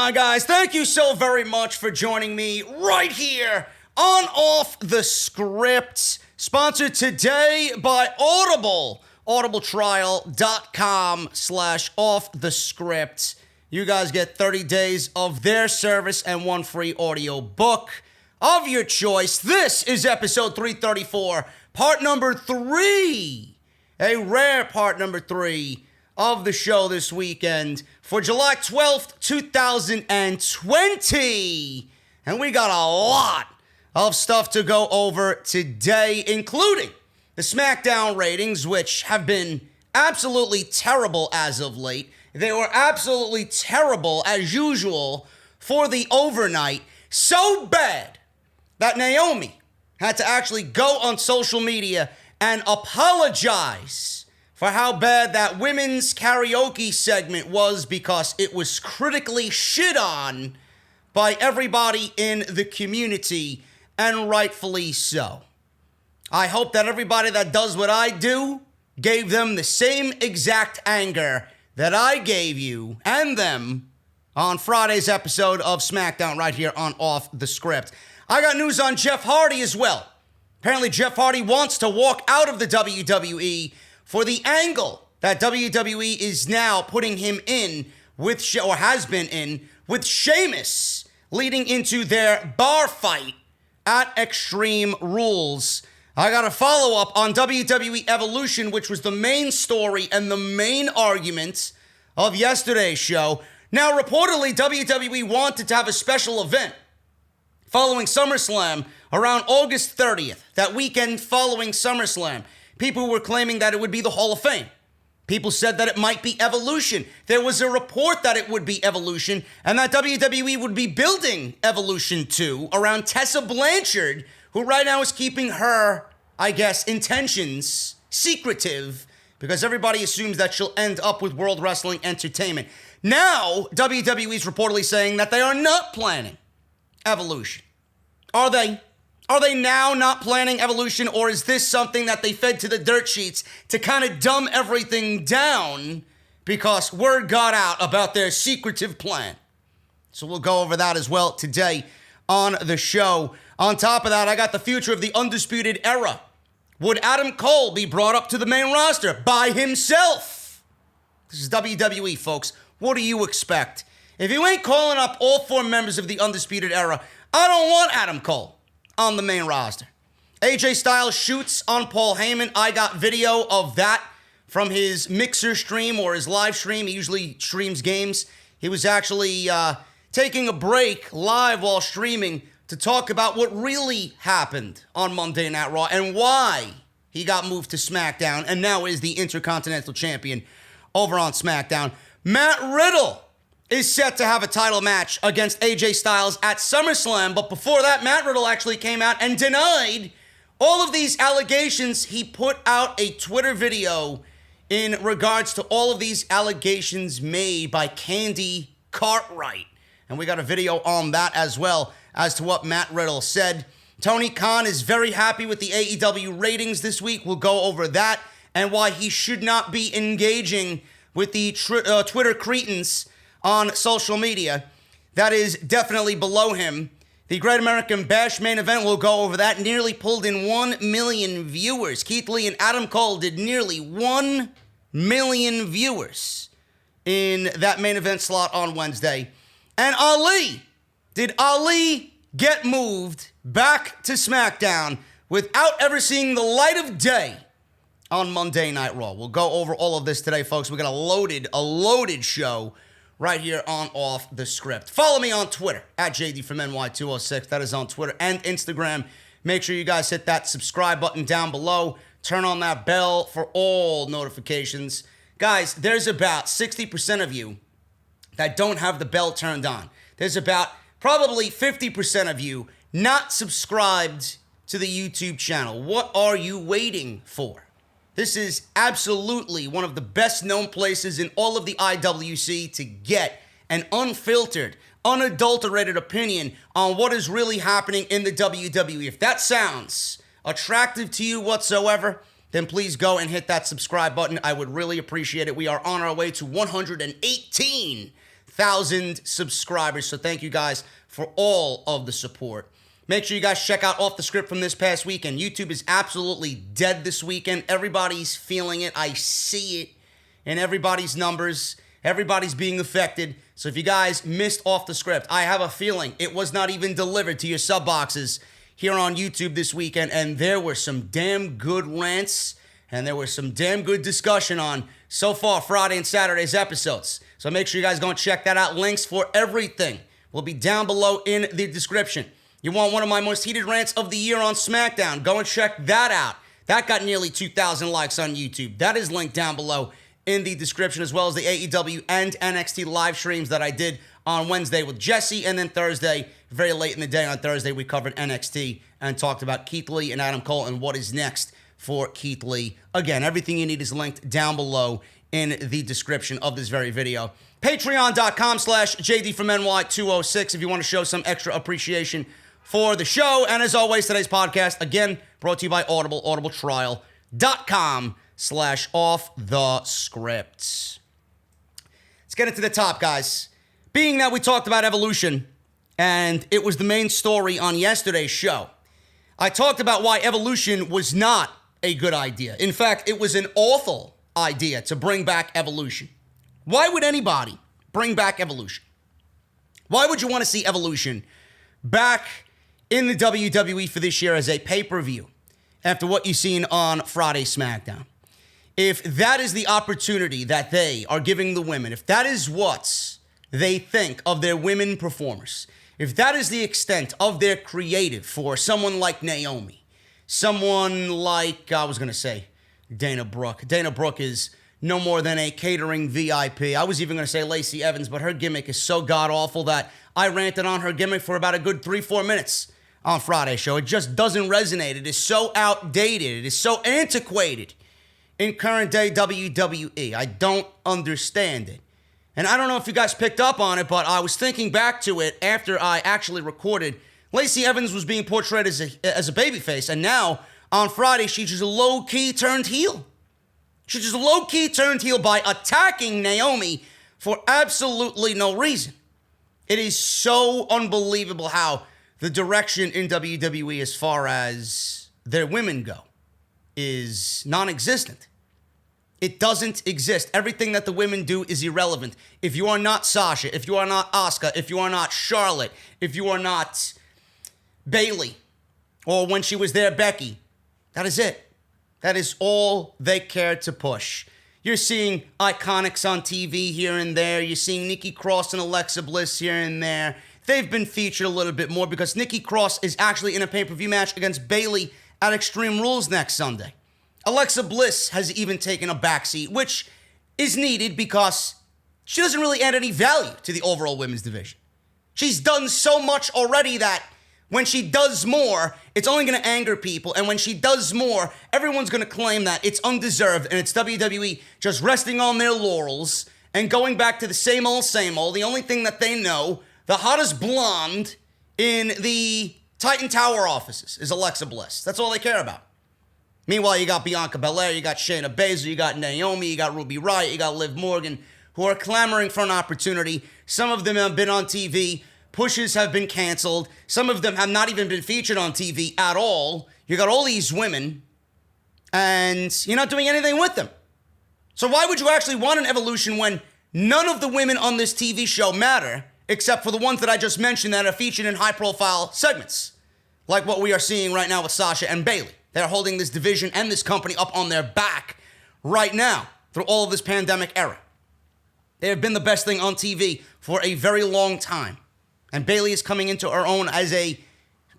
on, guys? Thank you so very much for joining me right here on Off the Script. Sponsored today by Audible. audibletrial.com/offthescript. You guys get 30 days of their service and one free audio book of your choice. This is episode 334, part number 3. A rare part number 3 of the show this weekend for July 12th, 2020. And we got a lot of stuff to go over today, including the Smackdown ratings, which have been absolutely terrible as of late. They were absolutely terrible, as usual, for the overnight. So bad that Naomi had to actually go on social media and apologize for how bad that women's karaoke segment was, because it was critically shit on by everybody in the community, and rightfully so. I hope that everybody that does what I do gave them the same exact anger that I gave you and them on Friday's episode of SmackDown right here on Off the Script. I got news on Jeff Hardy as well. Apparently Jeff Hardy wants to walk out of the WWE for the angle that WWE is now putting him in with, or has been in, with Sheamus, leading into their bar fight at Extreme Rules. I got a follow-up on WWE Evolution, which was the main story and the main argument of yesterday's show. Now, reportedly, WWE wanted to have a special event following Summerslam around August 30th, that weekend following Summerslam. People were claiming that it would be the Hall of Fame. People said that it might be Evolution. There was a report that it would be Evolution and that WWE would be building Evolution 2 around Tessa Blanchard, who right now is keeping her, I guess, intentions secretive because everybody assumes that she'll end up with World Wrestling Entertainment. Now, WWE is reportedly saying that they are not planning Evolution. Are they? Are they now not planning Evolution, or is this something that they fed to the dirt sheets to kind of dumb everything down because word got out about their secretive plan? So we'll go over that as well today on the show. On top of that, I got the future of the Undisputed Era. Would Adam Cole be brought up to the main roster by himself? This is WWE, folks. What do you expect? If you ain't calling up all 4 members of the Undisputed Era, I don't want Adam Cole on the main roster. AJ Styles shoots on Paul Heyman. I got video of that from his Mixer stream or his live stream. He usually streams games. He was actually taking a break live while streaming to talk about what really happened on Monday Night Raw and why he got moved to SmackDown and now is the Intercontinental Champion over on SmackDown. Matt Riddle is set to have a title match against AJ Styles at SummerSlam, but before that, Matt Riddle actually came out and denied all of these allegations. He put out a Twitter video in regards to all of these allegations made by Candy Cartwright, and we got a video on that as well as to what Matt Riddle said. Tony Khan is very happy with the AEW ratings this week. We'll go over that and why he should not be engaging with the Twitter cretins on social media. That is definitely below him. The Great American Bash main event, we'll go over that, nearly pulled in 1 million viewers. Keith Lee and Adam Cole did nearly 1 million viewers in that main event slot on Wednesday. And Ali, did Ali get moved back to SmackDown without ever seeing the light of day on Monday Night Raw? We'll go over all of this today, folks. We got a loaded show right here on Off the Script. Follow me on Twitter at JDfromNY206. That is on Twitter and Instagram. Make sure you guys hit that subscribe button down below. Turn on that bell for all notifications. Guys, there's about 60% of you that don't have the bell turned on. There's about probably 50% of you not subscribed to the YouTube channel. What are you waiting for? This is absolutely one of the best known places in all of the IWC to get an unfiltered, unadulterated opinion on what is really happening in the WWE. If that sounds attractive to you whatsoever, then please go and hit that subscribe button. I would really appreciate it. We are on our way to 118 1,000 subscribers. So thank you guys for all of the support. Make sure you guys check out Off the Script from this past weekend. YouTube is absolutely dead this weekend. Everybody's feeling it. I see it in everybody's numbers. Everybody's being affected. So if you guys missed Off the Script, I have a feeling it was not even delivered to your sub boxes here on YouTube this weekend. And there were some damn good rants and there was some damn good discussion on so far Friday and Saturday's episodes. So make sure you guys go and check that out. Links for everything will be down below in the description. You want one of my most heated rants of the year on SmackDown? Go and check that out. That got nearly 2,000 likes on YouTube. That is linked down below in the description, as well as the AEW and NXT live streams that I did on Wednesday with Jesse, and then Thursday, very late in the day on Thursday, we covered NXT and talked about Keith Lee and Adam Cole and what is next for Keith Lee. Again, everything you need is linked down below in the description of this very video. Patreon.com/JDfromNY206 if you want to show some extra appreciation for the show. And as always, today's podcast, again, brought to you by Audible, audibletrial.com/offthescript. Let's get into the top, guys. Being that we talked about Evolution, and it was the main story on yesterday's show, I talked about why Evolution was not a good idea. In fact, it was an awful idea to bring back Evolution. Why would anybody bring back Evolution? Why would you want to see Evolution back in the WWE for this year as a pay-per-view after what you've seen on Friday SmackDown? If that is the opportunity that they are giving the women, if that is what they think of their women performers, if that is the extent of their creative for someone like Naomi, someone like, I was going to say Dana Brooke. Dana Brooke is no more than a catering VIP. I was even going to say Lacey Evans, but her gimmick is so god-awful that I ranted on her gimmick for about a good 3-4 minutes on Friday's show. It just doesn't resonate. It is so outdated. It is so antiquated in current day WWE. I don't understand it. And I don't know if you guys picked up on it, but I was thinking back to it after I actually recorded. Lacey Evans was being portrayed as a babyface, and now on Friday she just low-key turned heel. She just low-key turned heel by attacking Naomi for absolutely no reason. It is so unbelievable how the direction in WWE as far as their women go is non-existent. It doesn't exist. Everything that the women do is irrelevant. If you are not Sasha, if you are not Asuka, if you are not Charlotte, if you are not Bayley, or when she was there, Becky, that is it. That is all they care to push. You're seeing Iconics on TV here and there. You're seeing Nikki Cross and Alexa Bliss here and there. They've been featured a little bit more because Nikki Cross is actually in a pay-per-view match against Bayley at Extreme Rules next Sunday. Alexa Bliss has even taken a backseat, which is needed because she doesn't really add any value to the overall women's division. She's done so much already that when she does more, it's only going to anger people. And when she does more, everyone's going to claim that it's undeserved and it's WWE just resting on their laurels and going back to the same old, same old. The only thing that they know, the hottest blonde in the Titan Tower offices is Alexa Bliss. That's all they care about. Meanwhile, you got Bianca Belair, you got Shayna Baszler, you got Naomi, you got Ruby Riott, you got Liv Morgan, who are clamoring for an opportunity. Some of them have been on TV. Pushes have been canceled. Some of them have not even been featured on TV at all. You got all these women, and you're not doing anything with them. So why would you actually want an Evolution when none of the women on this TV show matter, except for the ones that I just mentioned that are featured in high-profile segments, like what we are seeing right now with Sasha and Bayley? They're holding this division and this company up on their back right now through all of this pandemic era. They have been the best thing on TV for a very long time. And Bayley is coming into her own as a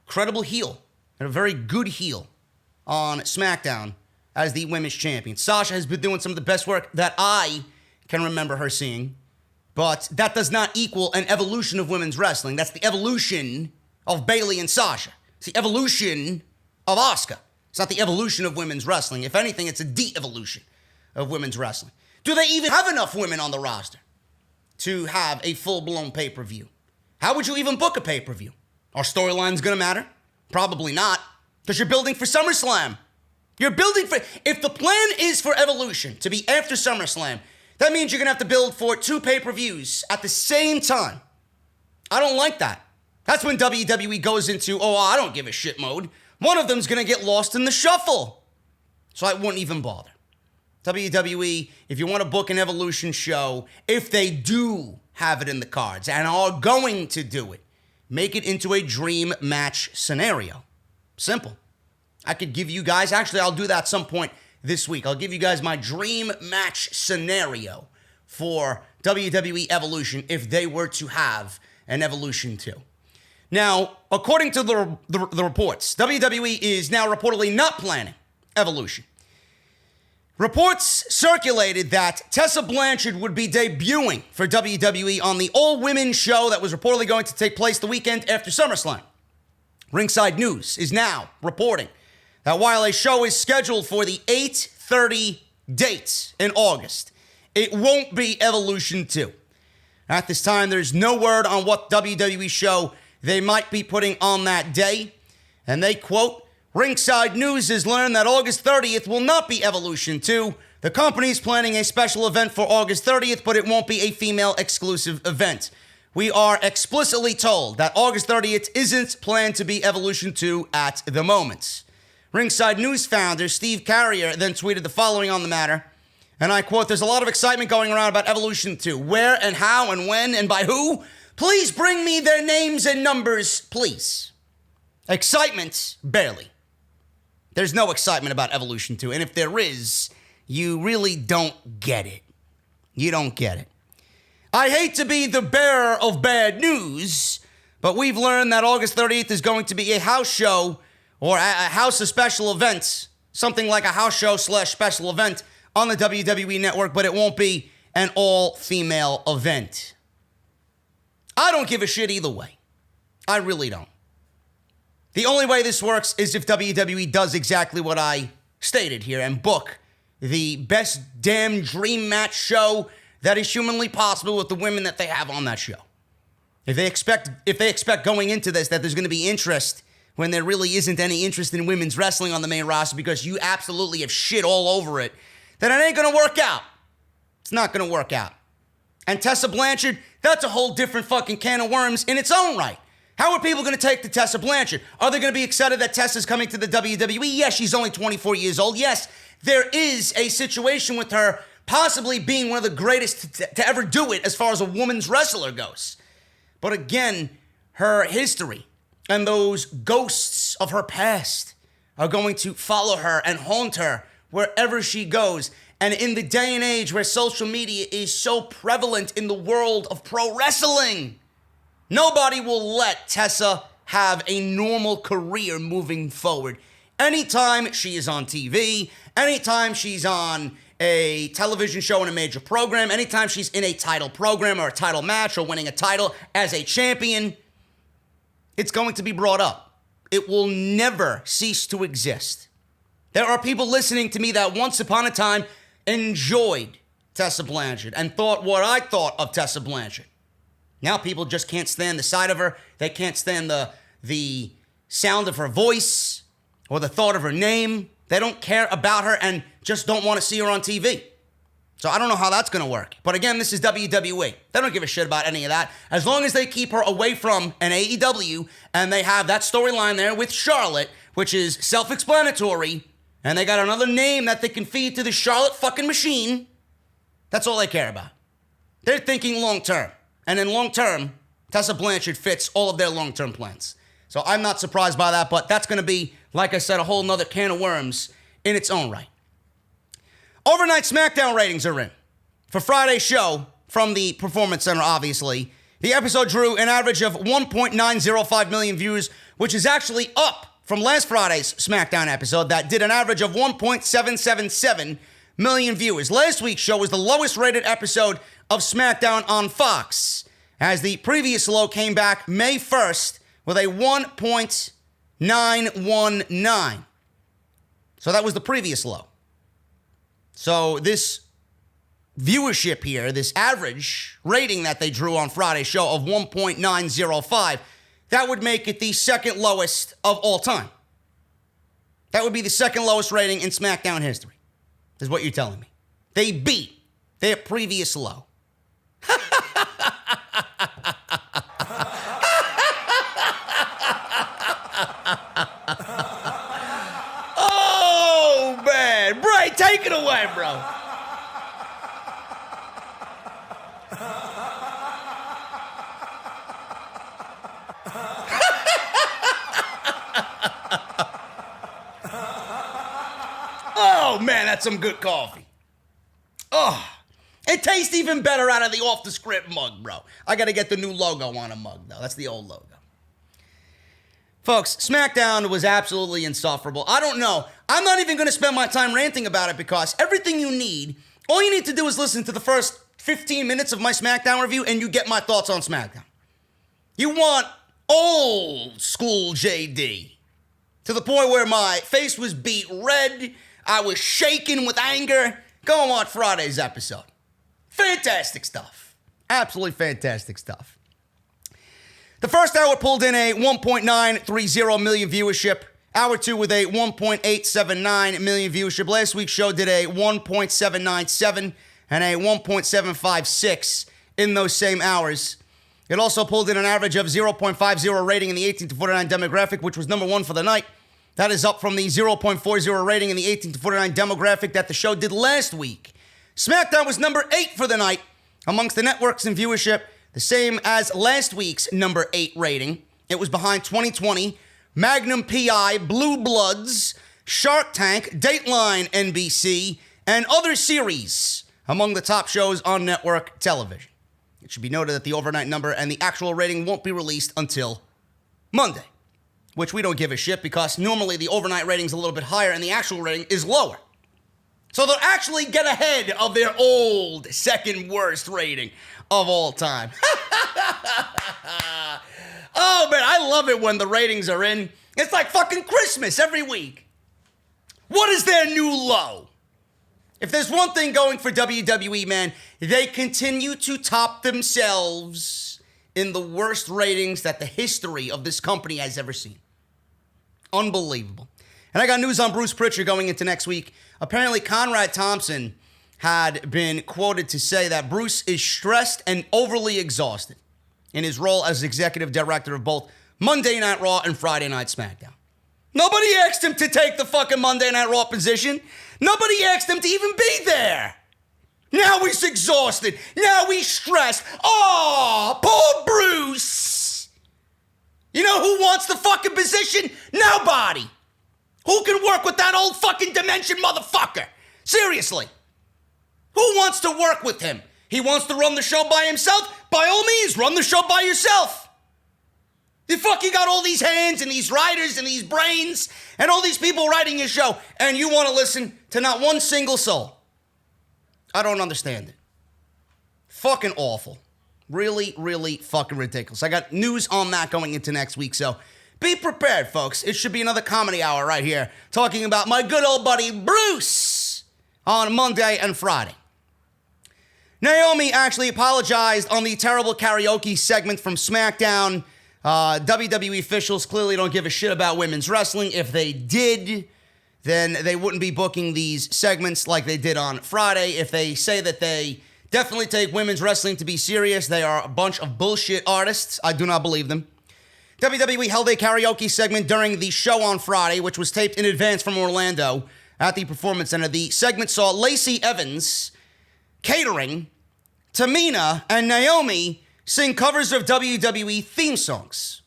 credible heel and a very good heel on SmackDown as the women's champion. Sasha has been doing some of the best work that I can remember her seeing, but that does not equal an evolution of women's wrestling. That's the evolution of Bayley and Sasha. It's the evolution of Asuka. It's not the evolution of women's wrestling. If anything, it's a de-evolution of women's wrestling. Do they even have enough women on the roster to have a full-blown pay-per-view? How would you even book a pay-per-view? Are storylines going to matter? Probably not, because you're building for SummerSlam. You're building for... If the plan is for Evolution to be after SummerSlam, That means you're going to have to build for 2 pay-per-views at the same time. I don't like that. That's when WWE goes into, oh, I don't give a shit mode. One of them's going to get lost in the shuffle. So I wouldn't even bother. WWE, if you want to book an Evolution show, if they do have it in the cards and are going to do it, make it into a dream match scenario. Simple. I could give you guys, actually, I'll do that at some point this week. I'll give you guys my dream match scenario for WWE Evolution if they were to have an Evolution 2. Now, according to the reports, WWE is now reportedly not planning Evolution. Reports circulated that Tessa Blanchard would be debuting for WWE on the all-women show that was reportedly going to take place the weekend after SummerSlam. Ringside News is now reporting that while a show is scheduled for the 8/30 date in August, it won't be Evolution 2. At this time, there's no word on what WWE show they might be putting on that day. And they quote, Ringside News has learned that August 30th will not be Evolution 2. The company's planning a special event for August 30th, but it won't be a female-exclusive event. We are explicitly told that August 30th isn't planned to be Evolution 2 at the moment. Ringside News founder Steve Carrier then tweeted the following on the matter, and I quote, there's a lot of excitement going around about Evolution 2. Where and how and when and by who? Please bring me their names and numbers, please. Excitement? Barely. There's no excitement about Evolution 2, and if there is, you really don't get it. You don't get it. I hate to be the bearer of bad news, but we've learned that August 30th is going to be a house show or a house of special events, something like a house show / special event on the WWE Network, but it won't be an all-female event. I don't give a shit either way. I really don't. The only way this works is if WWE does exactly what I stated here and book the best damn dream match show that is humanly possible with the women that they have on that show. If they expect going into this that there's going to be interest when there really isn't any interest in women's wrestling on the main roster because you absolutely have shit all over it, then it ain't going to work out. It's not going to work out. And Tessa Blanchard, that's a whole different fucking can of worms in its own right. How are people going to take to Tessa Blanchard? Are they going to be excited that Tessa's coming to the WWE? Yes, she's only 24 years old. Yes, there is a situation with her possibly being one of the greatest to ever do it as far as a woman's wrestler goes. But again, her history and those ghosts of her past are going to follow her and haunt her wherever she goes. And in the day and age where social media is so prevalent in the world of pro wrestling, nobody will let Tessa have a normal career moving forward. Anytime she is on TV, anytime she's on a television show in a major program, anytime she's in a title program or a title match or winning a title as a champion, it's going to be brought up. It will never cease to exist. There are people listening to me that once upon a time enjoyed Tessa Blanchard and thought what I thought of Tessa Blanchard. Now people just can't stand the sight of her. They can't stand the sound of her voice or the thought of her name. They don't care about her and just don't want to see her on TV. So I don't know how that's going to work. But again, this is WWE. They don't give a shit about any of that. As long as they keep her away from an AEW and they have that storyline there with Charlotte, which is self-explanatory, and they got another name that they can feed to the Charlotte fucking machine, that's all they care about. They're thinking long-term. And in long-term, Tessa Blanchard fits all of their long-term plans. So I'm not surprised by that, but that's going to be, like I said, a whole nother can of worms in its own right. Overnight SmackDown ratings are in. For Friday's show, from the Performance Center, obviously, the episode drew an average of 1.905 million views, which is actually up from last Friday's SmackDown episode that did an average of 1.777 million viewers. Last week's show was the lowest rated episode of SmackDown on Fox, as the previous low came back May 1st with a 1.919. So that was the previous low. So this viewership here, this average rating that they drew on Friday's show of 1.905, that would make it the second lowest of all time. That would be the second lowest rating in SmackDown history, is what you're telling me. They beat their previous low. Oh, man. Bray, take it away, bro. Oh, man, that's some good coffee. Oh, it tastes even better out of the off-the-script mug, bro. I got to get the new logo on a mug, though. That's the old logo. Folks, SmackDown was absolutely insufferable. I don't know. I'm not even going to spend my time ranting about it because everything you need, all you need to do is listen to the first 15 minutes of my SmackDown review and you get my thoughts on SmackDown. You want old school JD to the point where my face was beat red, I was shaking with anger. Go and watch Friday's episode. Fantastic stuff. Absolutely fantastic stuff. The first hour pulled in a 1.930 million viewership. Hour 2 with a 1.879 million viewership. Last week's show did a 1.797 and a 1.756 in those same hours. It also pulled in an average of 0.50 rating in the 18 to 49 demographic, which was number 1 for the night. That is up from the 0.40 rating in the 18 to 49 demographic that the show did last week. SmackDown was number 8 for the night amongst the networks in viewership, the same as last week's number 8 rating. It was behind 2020, Magnum PI, Blue Bloods, Shark Tank, Dateline NBC, and other series among the top shows on network television. It should be noted that the overnight number and the actual rating won't be released until Monday, which we don't give a shit because normally the overnight rating's a little bit higher and the actual rating is lower. So they'll actually get ahead of their old second worst rating of all time. Oh, man, I love it when the ratings are in. It's like fucking Christmas every week. What is their new low? If there's one thing going for WWE, man, they continue to top themselves in the worst ratings that the history of this company has ever seen. Unbelievable. And I got news on Bruce Pritchard going into next week. Apparently, Conrad Thompson had been quoted to say that Bruce is stressed and overly exhausted in his role as executive director of both Monday Night Raw and Friday Night SmackDown. Nobody asked him to take the fucking Monday Night Raw position. Nobody asked him to even be there. Now he's exhausted. Now he's stressed. Oh, poor Bruce. You know who wants the fucking position? Nobody. Who can work with that old fucking dimension motherfucker? Seriously. Who wants to work with him? He wants to run the show by himself? By all means, run the show by yourself. You fucking got all these hands and these writers and these brains and all these people writing your show, and you want to listen to not one single soul. I don't understand it. Fucking awful. Really, really fucking ridiculous. I got news on that going into next week, so be prepared, folks. It should be another comedy hour right here, talking about my good old buddy Bruce on Monday and Friday. Naomi actually apologized on the terrible karaoke segment from SmackDown. WWE officials clearly don't give a shit about women's wrestling. If they did, then they wouldn't be booking these segments like they did on Friday. If they say that they definitely take women's wrestling to be serious, they are a bunch of bullshit artists. I do not believe them. WWE held a karaoke segment during the show on Friday, which was taped in advance from Orlando at the Performance Center. The segment saw Lacey Evans catering, Tamina, and Naomi sing covers of WWE theme songs.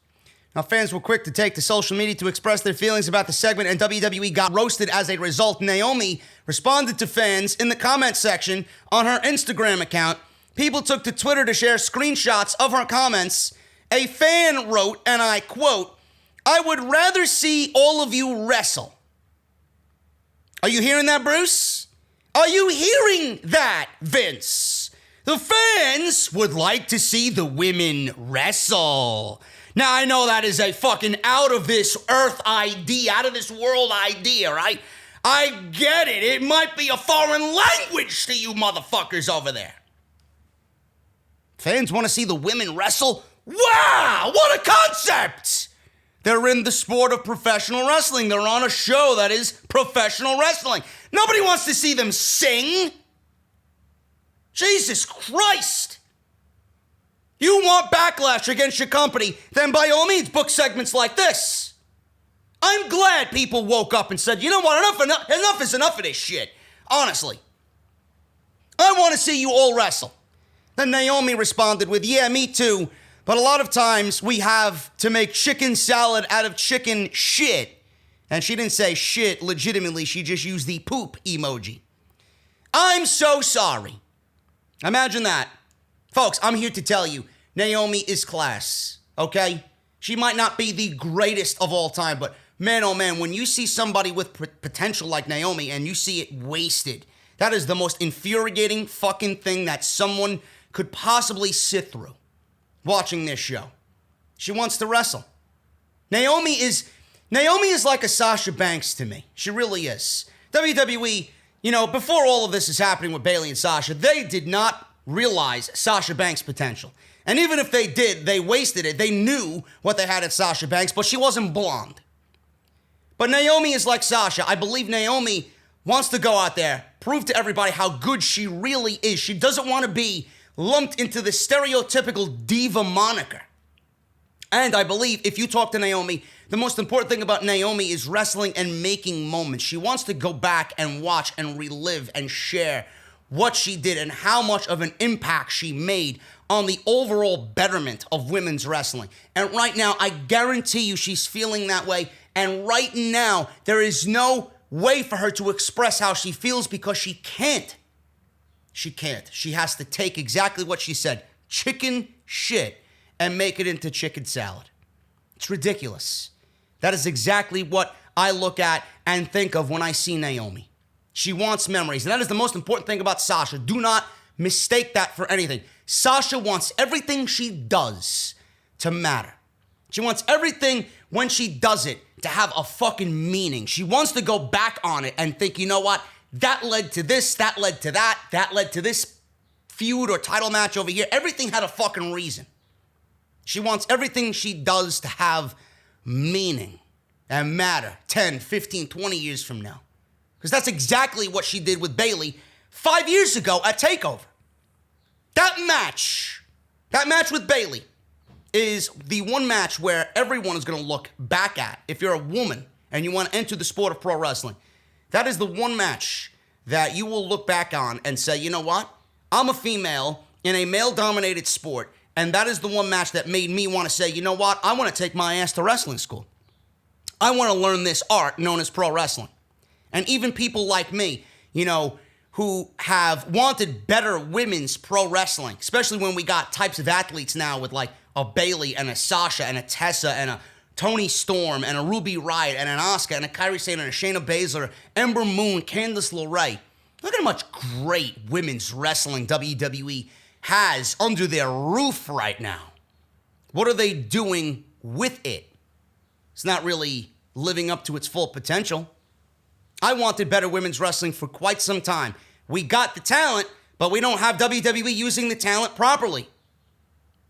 Now, fans were quick to take to social media to express their feelings about the segment, and WWE got roasted as a result. Naomi responded to fans in the comment section on her Instagram account. People took to Twitter to share screenshots of her comments. A fan wrote, and I quote, "I would rather see all of you wrestle." Are you hearing that, Bruce? Are you hearing that, Vince? The fans would like to see the women wrestle. Now, I know that is a fucking out of this earth idea, out of this world idea, right? I get it. It might be a foreign language to you motherfuckers over there. Fans want to see the women wrestle? Wow, what a concept! They're in the sport of professional wrestling. They're on a show that is professional wrestling. Nobody wants to see them sing. Jesus Christ! You want backlash against your company, then by all means book segments like this. I'm glad people woke up and said, you know what, enough is enough of this shit. Honestly. I want to see you all wrestle. Then Naomi responded with, yeah, me too, but a lot of times we have to make chicken salad out of chicken shit. And she didn't say shit legitimately, she just used the poop emoji. I'm so sorry. Imagine that. Folks, I'm here to tell you, Naomi is class, okay? She might not be the greatest of all time, but man, oh man, when you see somebody with potential like Naomi and you see it wasted, that is the most infuriating fucking thing that someone could possibly sit through watching this show. She wants to wrestle. Naomi is like a Sasha Banks to me. She really is. WWE, before all of this is happening with Bayley and Sasha, they did not realize Sasha Banks' potential. And even if they did, they wasted it. They knew what they had at Sasha Banks, but she wasn't blonde. But Naomi is like Sasha. I believe Naomi wants to go out there, prove to everybody how good she really is. She doesn't want to be lumped into the stereotypical diva moniker. And I believe if you talk to Naomi, the most important thing about Naomi is wrestling and making moments. She wants to go back and watch and relive and share what she did and how much of an impact she made on the overall betterment of women's wrestling. And right now, I guarantee you she's feeling that way. And right now, there is no way for her to express how she feels because she can't. She can't. She has to take exactly what she said, chicken shit, and make it into chicken salad. It's ridiculous. That is exactly what I look at and think of when I see Naomi. She wants memories, and that is the most important thing about Sasha. Do not mistake that for anything. Sasha wants everything she does to matter. She wants everything when she does it to have a fucking meaning. She wants to go back on it and think, you know what? That led to this, that led to that led to this feud or title match over here. Everything had a fucking reason. She wants everything she does to have meaning and matter 10, 15, 20 years from now. Because that's exactly what she did with Bayley 5 years ago at TakeOver. That match with Bayley is the one match where everyone is going to look back at. If you're a woman and you want to enter the sport of pro wrestling, that is the one match that you will look back on and say, you know what? I'm a female in a male-dominated sport, and that is the one match that made me want to say, you know what? I want to take my ass to wrestling school. I want to learn this art known as pro wrestling. And even people like me, who have wanted better women's pro wrestling, especially when we got types of athletes now with like a Bayley and a Sasha and a Tessa and a Toni Storm and a Ruby Riott and an Asuka and a Kairi Sane and a Shayna Baszler, Ember Moon, Candice LeRae. Look at how much great women's wrestling WWE has under their roof right now. What are they doing with it? It's not really living up to its full potential. I wanted better women's wrestling for quite some time. We got the talent, but we don't have WWE using the talent properly.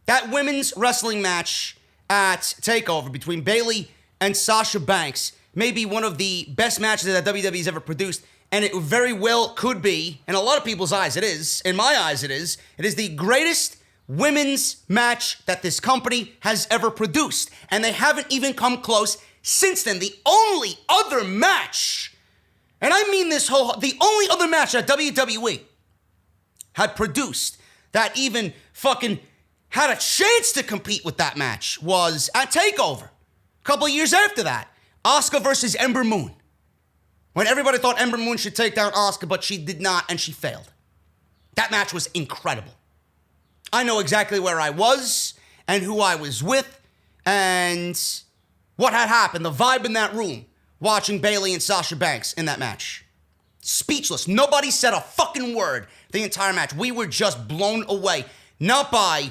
That women's wrestling match at TakeOver between Bayley and Sasha Banks may be one of the best matches that WWE's ever produced, and it very well could be, in a lot of people's eyes it is, in my eyes it is the greatest women's match that this company has ever produced, and they haven't even come close since then. The only other match, and I mean the only other match that WWE had produced that even fucking had a chance to compete with that match was at TakeOver. A couple of years after that, Asuka versus Ember Moon. When everybody thought Ember Moon should take down Asuka, but she did not, and she failed. That match was incredible. I know exactly where I was and who I was with and what had happened, the vibe in that room, watching Bayley and Sasha Banks in that match. Speechless. Nobody said a fucking word the entire match. We were just blown away. Not by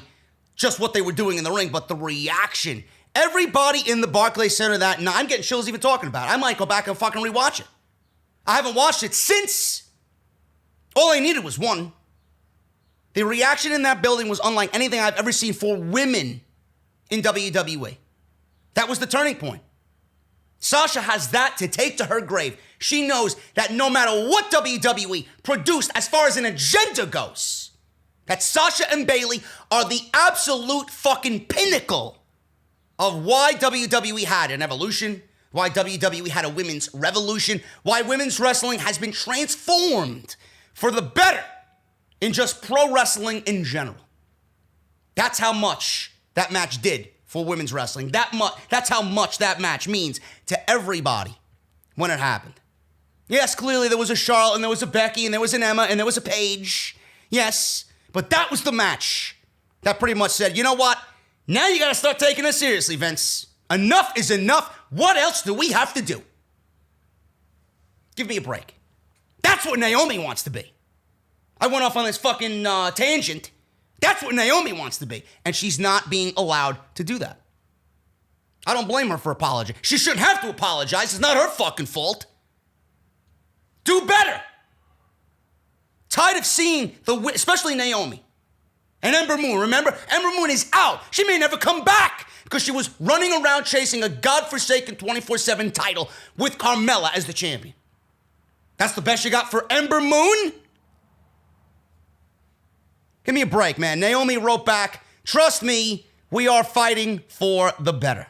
just what they were doing in the ring, but the reaction. Everybody in the Barclays Center that night, I'm getting chills even talking about it. I might go back and fucking rewatch it. I haven't watched it since. All I needed was one. The reaction in that building was unlike anything I've ever seen for women in WWE. That was the turning point. Sasha has that to take to her grave. She knows that no matter what WWE produced as far as an agenda goes, That Sasha and Bayley are the absolute fucking pinnacle of why WWE had an evolution, why WWE had a women's revolution, why women's wrestling has been transformed for the better in just pro wrestling in general. That's how much that match did for women's wrestling. That's how much that match means to everybody when it happened. Yes, clearly there was a Charlotte and there was a Becky and there was an Emma and there was a Paige. Yes, but that was the match that pretty much said, you know what? Now you got to start taking us seriously, Vince. Enough is enough. What else do we have to do? Give me a break. That's what Naomi wants to be. I went off on this fucking tangent. That's what Naomi wants to be. And she's not being allowed to do that. I don't blame her for apologizing. She shouldn't have to apologize. It's not her fucking fault. Do better. Tired of seeing especially Naomi and Ember Moon. Remember, Ember Moon is out. She may never come back because she was running around chasing a godforsaken 24/7 title with Carmella as the champion. That's the best you got for Ember Moon? Give me a break, man. Naomi wrote back, trust me, we are fighting for the better.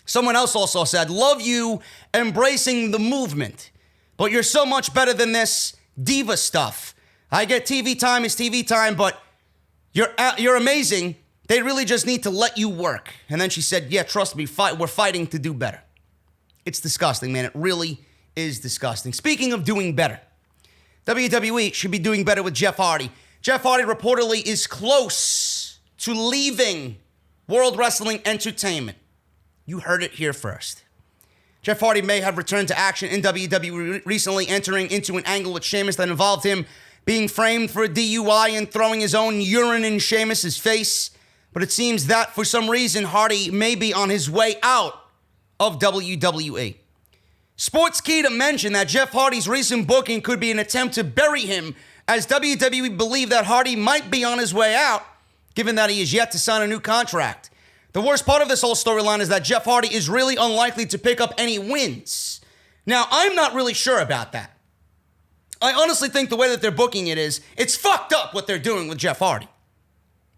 Someone else also said, love you embracing the movement, but you're so much better than this diva stuff. I get TV time is TV time, but you're amazing. They really just need to let you work. And then she said, yeah, trust me, we're fighting to do better. It's disgusting, man. It really is disgusting. Speaking of doing better, WWE should be doing better with Jeff Hardy. Jeff Hardy reportedly is close to leaving World Wrestling Entertainment. You heard it here first. Jeff Hardy may have returned to action in WWE recently, entering into an angle with Sheamus that involved him being framed for a DUI and throwing his own urine in Sheamus' face. But it seems that for some reason, Hardy may be on his way out of WWE. Sports Key to mention that Jeff Hardy's recent booking could be an attempt to bury him, as WWE believe that Hardy might be on his way out, given that he is yet to sign a new contract. The worst part of this whole storyline is that Jeff Hardy is really unlikely to pick up any wins. Now, I'm not really sure about that. I honestly think the way that they're booking it is, it's fucked up what they're doing with Jeff Hardy.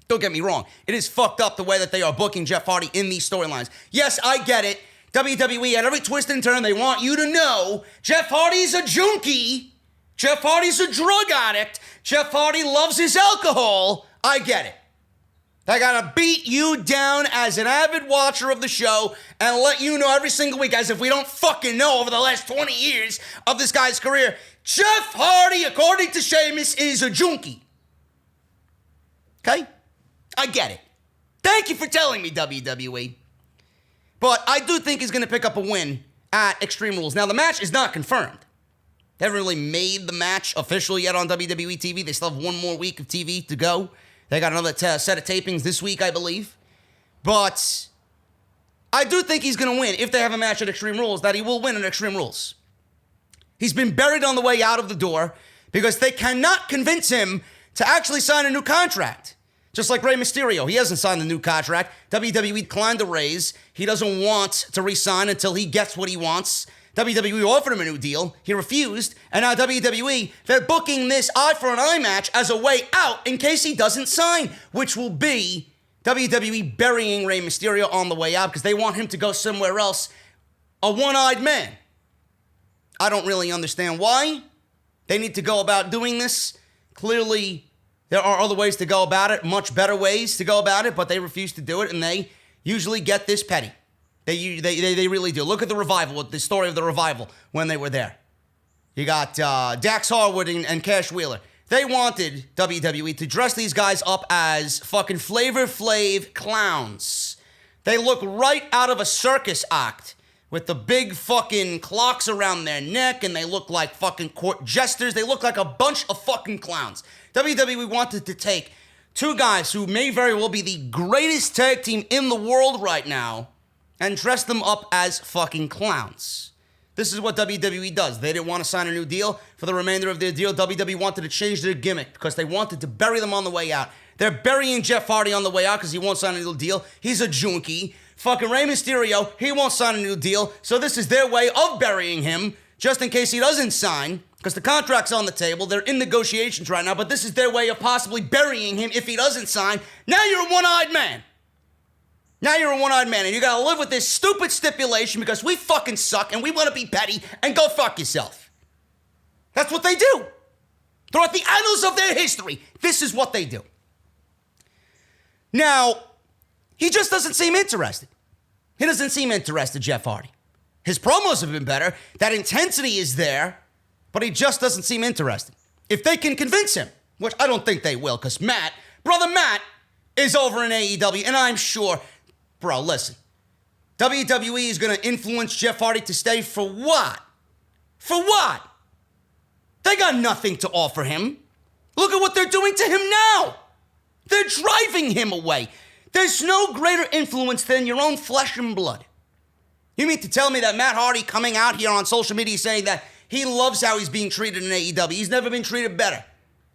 Don't get me wrong. It is fucked up the way that they are booking Jeff Hardy in these storylines. Yes, I get it. WWE, at every twist and turn, they want you to know Jeff Hardy's a junkie. Jeff Hardy's a drug addict. Jeff Hardy loves his alcohol. I get it. I gotta beat you down as an avid watcher of the show and let you know every single week, as if we don't fucking know over the last 20 years of this guy's career, Jeff Hardy, according to Sheamus, is a junkie. Okay? I get it. Thank you for telling me, WWE. But I do think he's gonna pick up a win at Extreme Rules. Now, the match is not confirmed. They haven't really made the match official yet on WWE TV. They still have one more week of TV to go. They got another set of tapings this week, I believe. But I do think he's going to win if they have a match at Extreme Rules, that he will win at Extreme Rules. He's been buried on the way out of the door because they cannot convince him to actually sign a new contract. Just like Rey Mysterio. He hasn't signed a new contract. WWE declined the raise. He doesn't want to re-sign until he gets what he wants. WWE offered him a new deal. He refused. And now WWE, they're booking this eye for an eye match as a way out in case he doesn't sign, which will be WWE burying Rey Mysterio on the way out because they want him to go somewhere else, a one-eyed man. I don't really understand why they need to go about doing this. Clearly, there are other ways to go about it, much better ways to go about it, but they refuse to do it, and they usually get this petty. They really do. Look at the Revival, the story of the Revival when they were there. You got Dax Harwood and Cash Wheeler. They wanted WWE to dress these guys up as fucking Flavor Flav clowns. They look right out of a circus act with the big fucking clocks around their neck, and they look like fucking court jesters. They look like a bunch of fucking clowns. WWE wanted to take two guys who may very well be the greatest tag team in the world right now and dress them up as fucking clowns. This is what WWE does. They didn't want to sign a new deal. For the remainder of their deal, WWE wanted to change their gimmick because they wanted to bury them on the way out. They're burying Jeff Hardy on the way out because he won't sign a new deal. He's a junkie. Fucking Rey Mysterio, he won't sign a new deal. So this is their way of burying him just in case he doesn't sign Because the contract's on the table. They're in negotiations right now, but this is their way of possibly burying him if he doesn't sign. Now you're a one-eyed man. Now you're a one-eyed man, and you gotta live with this stupid stipulation because we fucking suck and we want to be petty and go fuck yourself. That's what they do. Throughout the annals of their history, this is what they do. Now, he just doesn't seem interested. He doesn't seem interested, Jeff Hardy. His promos have been better. That intensity is there, but he just doesn't seem interested. If they can convince him, which I don't think they will, because Brother Matt, is over in AEW, and I'm sure, bro, listen, WWE is going to influence Jeff Hardy to stay for what? For what? They got nothing to offer him. Look at what they're doing to him now. They're driving him away. There's no greater influence than your own flesh and blood. You mean to tell me that Matt Hardy coming out here on social media saying that he loves how he's being treated in AEW, he's never been treated better?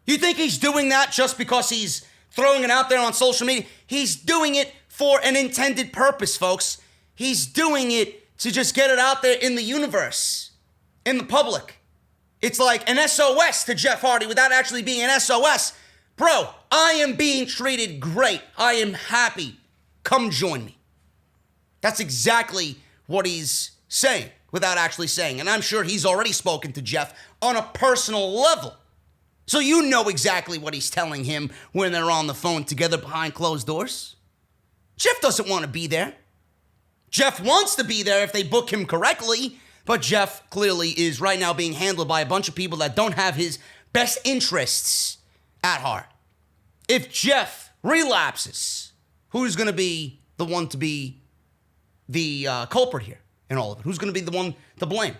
You think he's doing that just because he's throwing it out there on social media? He's doing it for an intended purpose, folks. He's doing it to just get it out there in the universe, in the public. It's like an SOS to Jeff Hardy without actually being an SOS. Bro, I am being treated great. I am happy. Come join me. That's exactly what he's saying without actually saying. And I'm sure he's already spoken to Jeff on a personal level. So you know exactly what he's telling him when they're on the phone together behind closed doors. Jeff doesn't want to be there. Jeff wants to be there if they book him correctly, but Jeff clearly is right now being handled by a bunch of people that don't have his best interests at heart. If Jeff relapses, who's going to be the one to be the culprit here in all of it? Who's going to be the one to blame?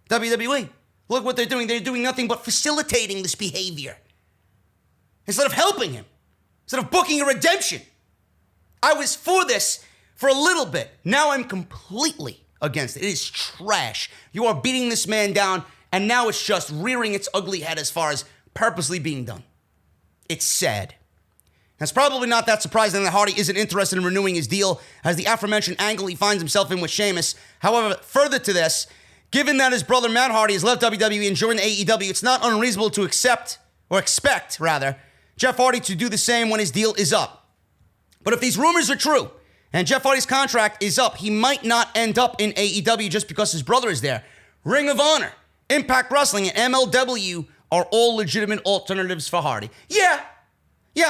WWE. Look what they're doing. They're doing nothing but facilitating this behavior. Instead of helping him. Instead of booking a redemption. I was for this for a little bit. Now I'm completely against it. It is trash. You are beating this man down, and now it's just rearing its ugly head as far as purposely being done. It's sad. It's probably not that surprising that Hardy isn't interested in renewing his deal, as the aforementioned angle he finds himself in with Sheamus. However, further to this, given that his brother Matt Hardy has left WWE and joined AEW, it's not unreasonable to expect Jeff Hardy to do the same when his deal is up. But if these rumors are true, and Jeff Hardy's contract is up, he might not end up in AEW just because his brother is there. Ring of Honor, Impact Wrestling, and MLW are all legitimate alternatives for Hardy. Yeah,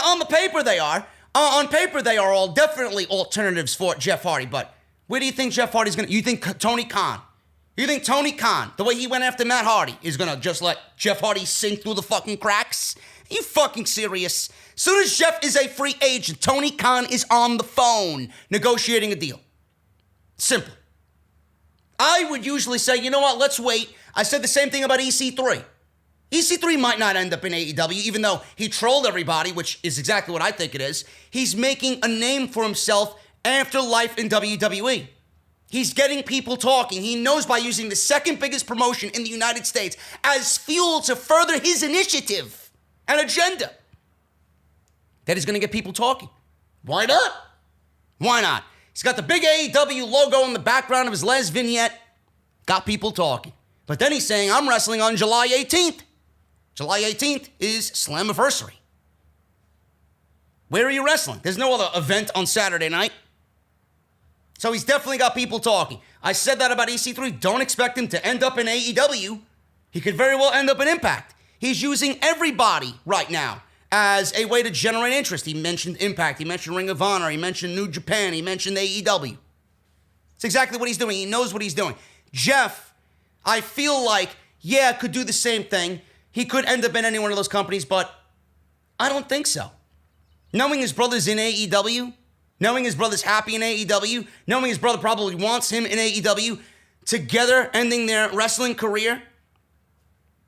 on the paper they are. On paper they are all definitely alternatives for Jeff Hardy, but where do you think Jeff Hardy's going to... You think Tony Khan, the way he went after Matt Hardy, is going to just let Jeff Hardy sink through the fucking cracks? Are you fucking serious? As soon as Jeff is a free agent, Tony Khan is on the phone negotiating a deal. Simple. I would usually say, you know what, let's wait. I said the same thing about EC3. EC3 might not end up in AEW, even though he trolled everybody, which is exactly what I think it is. He's making a name for himself after life in WWE. He's getting people talking. He knows by using the second biggest promotion in the United States as fuel to further his initiative and agenda, that he's going to get people talking. Why not? Why not? He's got the big AEW logo in the background of his Les vignette. Got people talking. But then he's saying, I'm wrestling on July 18th. July 18th is Slammiversary. Where are you wrestling? There's no other event on Saturday night. So he's definitely got people talking. I said that about EC3. Don't expect him to end up in AEW. He could very well end up in Impact. He's using everybody right now as a way to generate interest. He mentioned Impact. He mentioned Ring of Honor. He mentioned New Japan. He mentioned AEW. It's exactly what he's doing. He knows what he's doing. Jeff, I feel like, could do the same thing. He could end up in any one of those companies, but I don't think so. Knowing his brother's in AEW, knowing his brother's happy in AEW, knowing his brother probably wants him in AEW, together ending their wrestling career,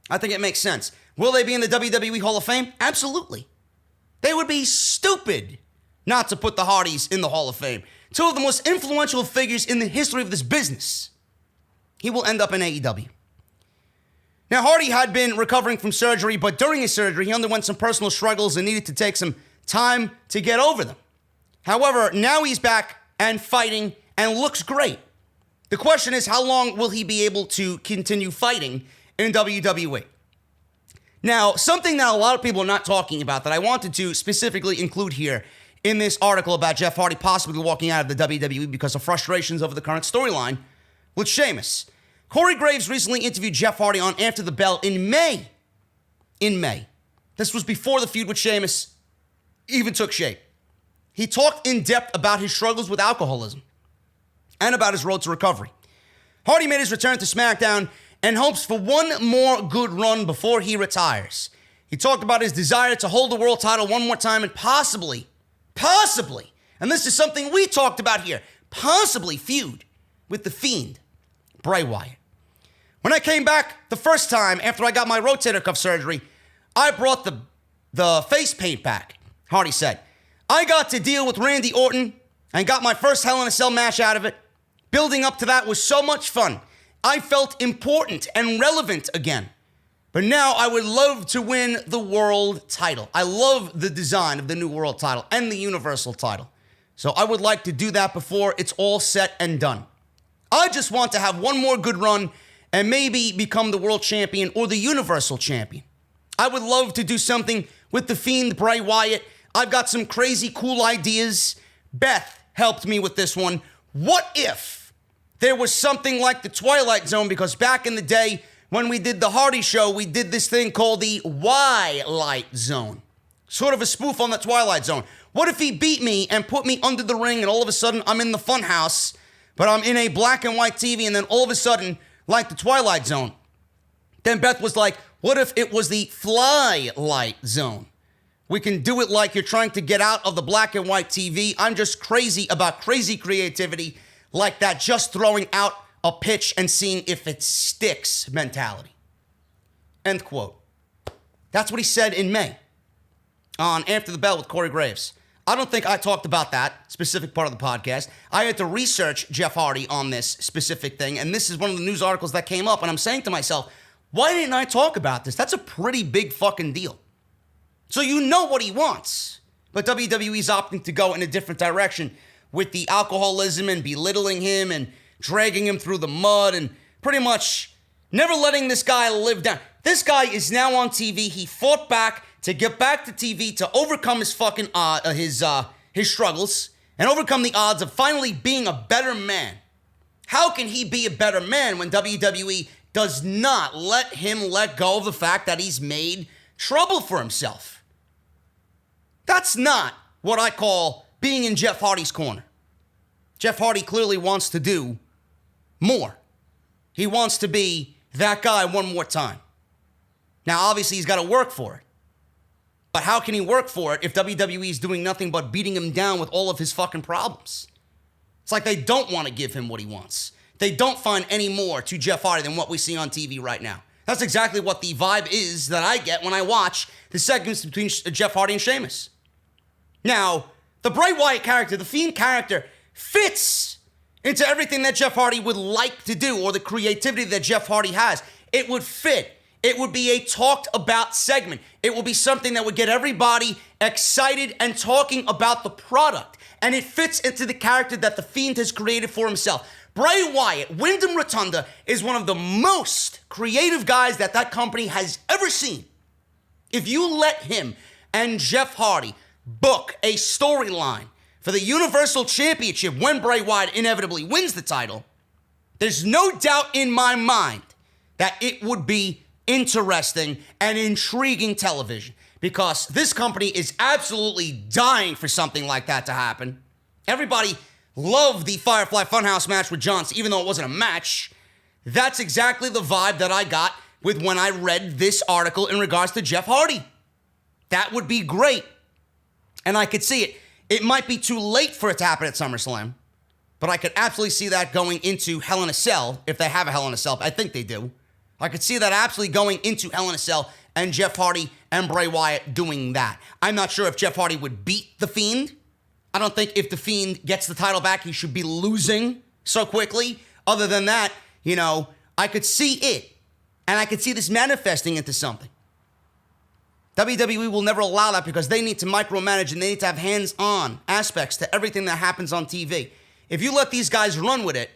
I think it makes sense. Will they be in the WWE Hall of Fame? Absolutely. They would be stupid not to put the Hardys in the Hall of Fame. Two of the most influential figures in the history of this business. He will end up in AEW. Now, Hardy had been recovering from surgery, but during his surgery, he underwent some personal struggles and needed to take some time to get over them. However, now he's back and fighting and looks great. The question is, how long will he be able to continue fighting in WWE? Now, something that a lot of people are not talking about that I wanted to specifically include here in this article about Jeff Hardy possibly walking out of the WWE because of frustrations over the current storyline with Sheamus. Corey Graves recently interviewed Jeff Hardy on After the Bell in May. This was before the feud with Sheamus even took shape. He talked in depth about his struggles with alcoholism and about his road to recovery. Hardy made his return to SmackDown and hopes for one more good run before he retires. He talked about his desire to hold the world title one more time and possibly, and this is something we talked about here, possibly feud with the Fiend, Bray Wyatt. When I came back the first time after I got my rotator cuff surgery, I brought the face paint back, Hardy said. I got to deal with Randy Orton and got my first Hell in a Cell match out of it. Building up to that was so much fun. I felt important and relevant again. But now I would love to win the world title. I love the design of the new world title and the universal title. So I would like to do that before it's all set and done. I just want to have one more good run and maybe become the world champion or the universal champion. I would love to do something with the Fiend, Bray Wyatt. I've got some crazy cool ideas. Beth helped me with this one. What if there was something like the Twilight Zone? Because back in the day when we did the Hardy Show, we did this thing called the Wyatt Zone. Sort of a spoof on the Twilight Zone. What if he beat me and put me under the ring and all of a sudden I'm in the fun house, but I'm in a black and white TV and then all of a sudden, like the Twilight Zone. Then Beth was like, what if it was the Fly-Light Zone? We can do it like you're trying to get out of the black and white TV. I'm just crazy about crazy creativity like that, just throwing out a pitch and seeing if it sticks mentality. End quote. That's what he said in May on After the Bell with Corey Graves. I don't think I talked about that specific part of the podcast. I had to research Jeff Hardy on this specific thing, and this is one of the news articles that came up, and I'm saying to myself, why didn't I talk about this? That's a pretty big fucking deal. So you know what he wants. But WWE's opting to go in a different direction with the alcoholism and belittling him and dragging him through the mud and pretty much never letting this guy live down. This guy is now on TV. He fought back to get back to TV to overcome his fucking his struggles and overcome the odds of finally being a better man. How can he be a better man when WWE does not let him let go of the fact that he's made trouble for himself? That's not what I call being in Jeff Hardy's corner. Jeff Hardy clearly wants to do more. He wants to be that guy one more time. Now, obviously, he's got to work for it. But how can he work for it if WWE is doing nothing but beating him down with all of his fucking problems? It's like they don't want to give him what he wants. They don't find any more to Jeff Hardy than what we see on TV right now. That's exactly what the vibe is that I get when I watch the segments between Jeff Hardy and Sheamus. Now, the Bray Wyatt character, the Fiend character, fits into everything that Jeff Hardy would like to do or the creativity that Jeff Hardy has. It would fit. It would be a talked about segment. It would be something that would get everybody excited and talking about the product. And it fits into the character that the Fiend has created for himself. Bray Wyatt, Wyndham Rotunda, is one of the most creative guys that company has ever seen. If you let him and Jeff Hardy book a storyline for the Universal Championship when Bray Wyatt inevitably wins the title, there's no doubt in my mind that it would be interesting and intriguing television because this company is absolutely dying for something like that to happen. Everybody loved the Firefly Funhouse match with John Cena, even though it wasn't a match. That's exactly the vibe that I got with when I read this article in regards to Jeff Hardy. That would be great. And I could see it. It might be too late for it to happen at SummerSlam, but I could absolutely see that going into Hell in a Cell, if they have a Hell in a Cell. I think they do. I could see that absolutely going into Hell in a Cell and Jeff Hardy and Bray Wyatt doing that. I'm not sure if Jeff Hardy would beat The Fiend. I don't think if The Fiend gets the title back, he should be losing so quickly. Other than that, I could see it. And I could see this manifesting into something. WWE will never allow that because they need to micromanage and they need to have hands-on aspects to everything that happens on TV. If you let these guys run with it,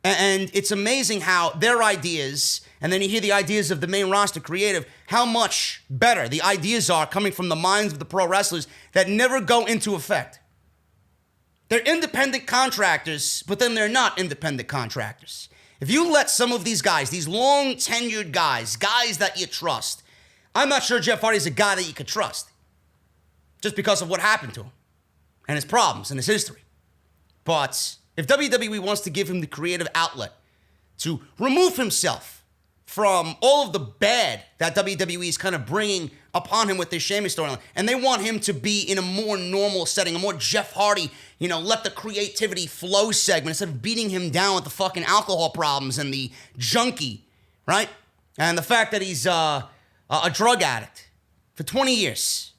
and it's amazing how their ideas and then you hear the ideas of the main roster creative, how much better the ideas are coming from the minds of the pro wrestlers that never go into effect. They're independent contractors, but then they're not independent contractors. If you let some of these guys, these long-tenured guys that you trust, I'm not sure Jeff Hardy is a guy that you could trust just because of what happened to him and his problems and his history. But if WWE wants to give him the creative outlet to remove himself from all of the bad that WWE is kind of bringing upon him with this Sheamus storyline, and they want him to be in a more normal setting, a more Jeff Hardy, let the creativity flow segment instead of beating him down with the fucking alcohol problems and the junkie, right? And the fact that he's a drug addict for 20 years.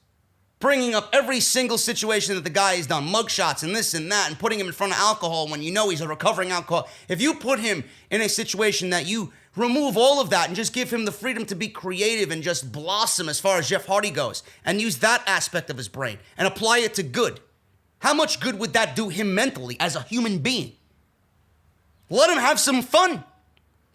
Bringing up every single situation that the guy has done, mugshots and this and that, and putting him in front of alcohol when you know he's a recovering alcoholic. If you put him in a situation that you remove all of that and just give him the freedom to be creative and just blossom as far as Jeff Hardy goes, and use that aspect of his brain and apply it to good, how much good would that do him mentally as a human being? Let him have some fun.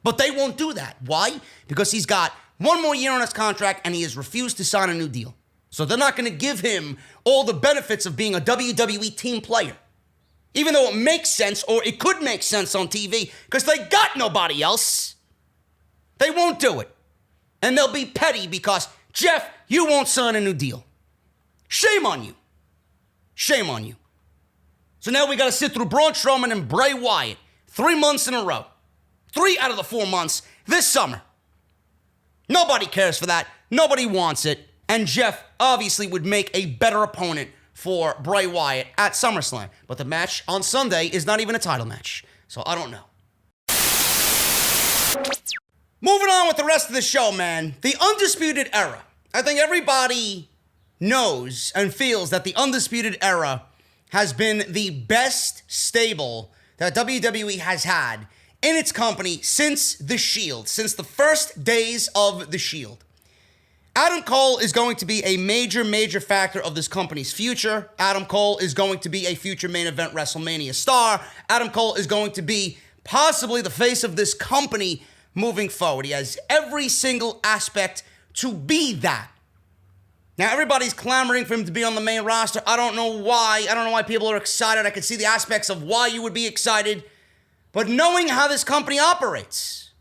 But they won't do that. Why? Because he's got one more year on his contract and he has refused to sign a new deal. So they're not going to give him all the benefits of being a WWE team player. Even though it makes sense, or it could make sense on TV, because they got nobody else. They won't do it. And they'll be petty because, Jeff, you won't sign a new deal. Shame on you. Shame on you. So now we got to sit through Braun Strowman and Bray Wyatt 3 months in a row. 3 out of the 4 months this summer. Nobody cares for that. Nobody wants it. And Jeff obviously would make a better opponent for Bray Wyatt at SummerSlam. But the match on Sunday is not even a title match. So I don't know. Moving on with the rest of the show, man. The Undisputed Era. I think everybody knows and feels that the Undisputed Era has been the best stable that WWE has had in its company since The Shield, since the first days of The Shield. Adam Cole is going to be a major, major factor of this company's future. Adam Cole is going to be a future main event WrestleMania star. Adam Cole is going to be possibly the face of this company moving forward. He has every single aspect to be that. Now, everybody's clamoring for him to be on the main roster. I don't know why. I don't know why people are excited. I can see the aspects of why you would be excited. But knowing how this company operates,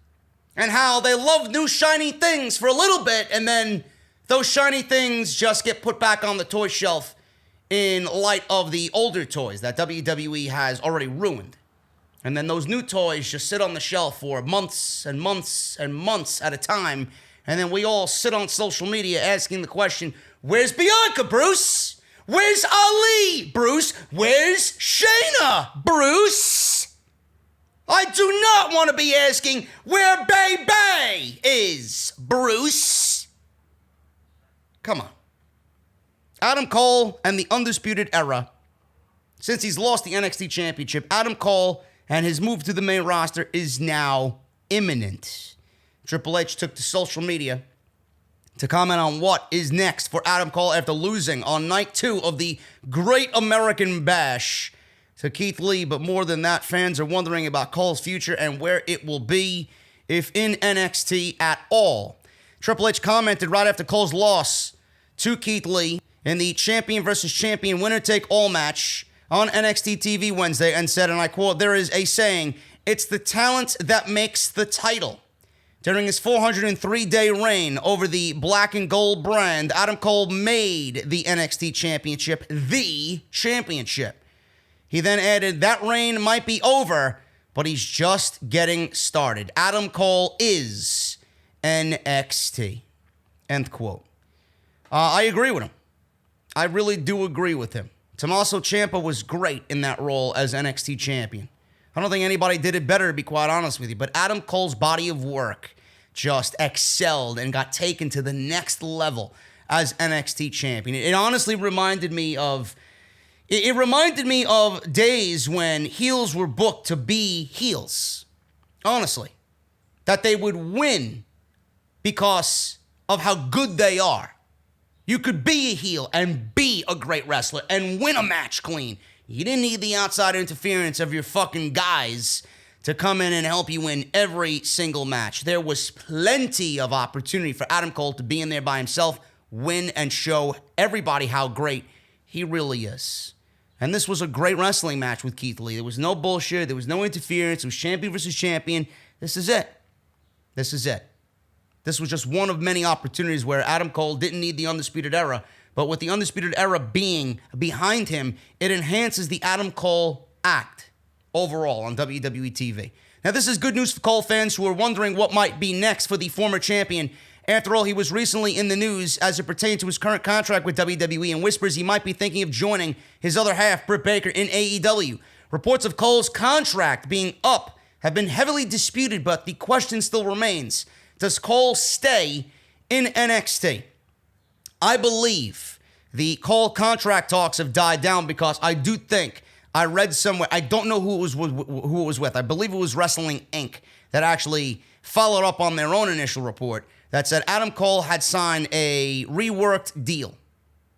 and how they love new shiny things for a little bit, and then those shiny things just get put back on the toy shelf in light of the older toys that WWE has already ruined. And then those new toys just sit on the shelf for months and months and months at a time. And then we all sit on social media asking the question, where's Bianca, Bruce? Where's Ali, Bruce? Where's Shayna, Bruce? I do not want to be asking where Bay is, Bruce. Come on. Adam Cole and the Undisputed Era. Since he's lost the NXT Championship, Adam Cole and his move to the main roster is now imminent. Triple H took to social media to comment on what is next for Adam Cole after losing on night 2 of the Great American Bash to Keith Lee. But more than that, fans are wondering about Cole's future and where it will be, if in NXT at all. Triple H commented right after Cole's loss to Keith Lee in the champion versus champion winner-take-all match on NXT TV Wednesday and said, and I quote, "There is a saying, it's the talent that makes the title." During his 403-day reign over the black and gold brand, Adam Cole made the NXT Championship the championship. He then added, that reign might be over, but he's just getting started. Adam Cole is NXT. End quote. I agree with him. I really do agree with him. Tommaso Ciampa was great in that role as NXT champion. I don't think anybody did it better, to be quite honest with you. But Adam Cole's body of work just excelled and got taken to the next level as NXT champion. It honestly reminded me of... It reminded me of days when heels were booked to be heels. Honestly. That they would win because of how good they are. You could be a heel and be a great wrestler and win a match clean. You didn't need the outside interference of your fucking guys to come in and help you win every single match. There was plenty of opportunity for Adam Cole to be in there by himself, win, and show everybody how great he really is. And this was a great wrestling match with Keith Lee. There was no bullshit. There was no interference. It was champion versus champion. This is it. This is it. This was just one of many opportunities where Adam Cole didn't need the Undisputed Era, but with the Undisputed Era being behind him, it enhances the Adam Cole act overall on WWE TV. Now, this is good news for Cole fans who are wondering what might be next for the former champion. After all, he was recently in the news as it pertained to his current contract with WWE and whispers he might be thinking of joining his other half, Britt Baker, in AEW. Reports of Cole's contract being up have been heavily disputed, but the question still remains. Does Cole stay in NXT? I believe the Cole contract talks have died down because I do think I read somewhere, I don't know who it was with. I believe it was Wrestling Inc. that actually followed up on their own initial report that said Adam Cole had signed a reworked deal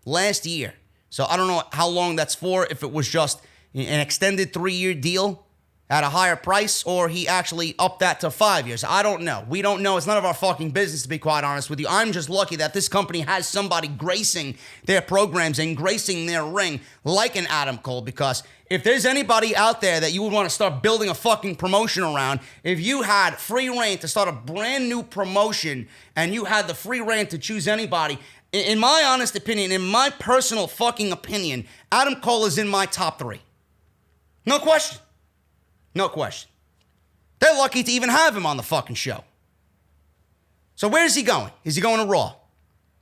last year. So I don't know how long that's for, if it was just an extended 3-year deal at a higher price, or he actually upped that to 5 years. I don't know. We don't know. It's none of our fucking business, to be quite honest with you. I'm just lucky that this company has somebody gracing their programs and gracing their ring like an Adam Cole, because if there's anybody out there that you would want to start building a fucking promotion around, if you had free reign to start a brand new promotion and you had the free reign to choose anybody, in my honest opinion, in my personal fucking opinion, Adam Cole is in my top 3. No question. No question. They're lucky to even have him on the fucking show. So where's he going? Is he going to Raw?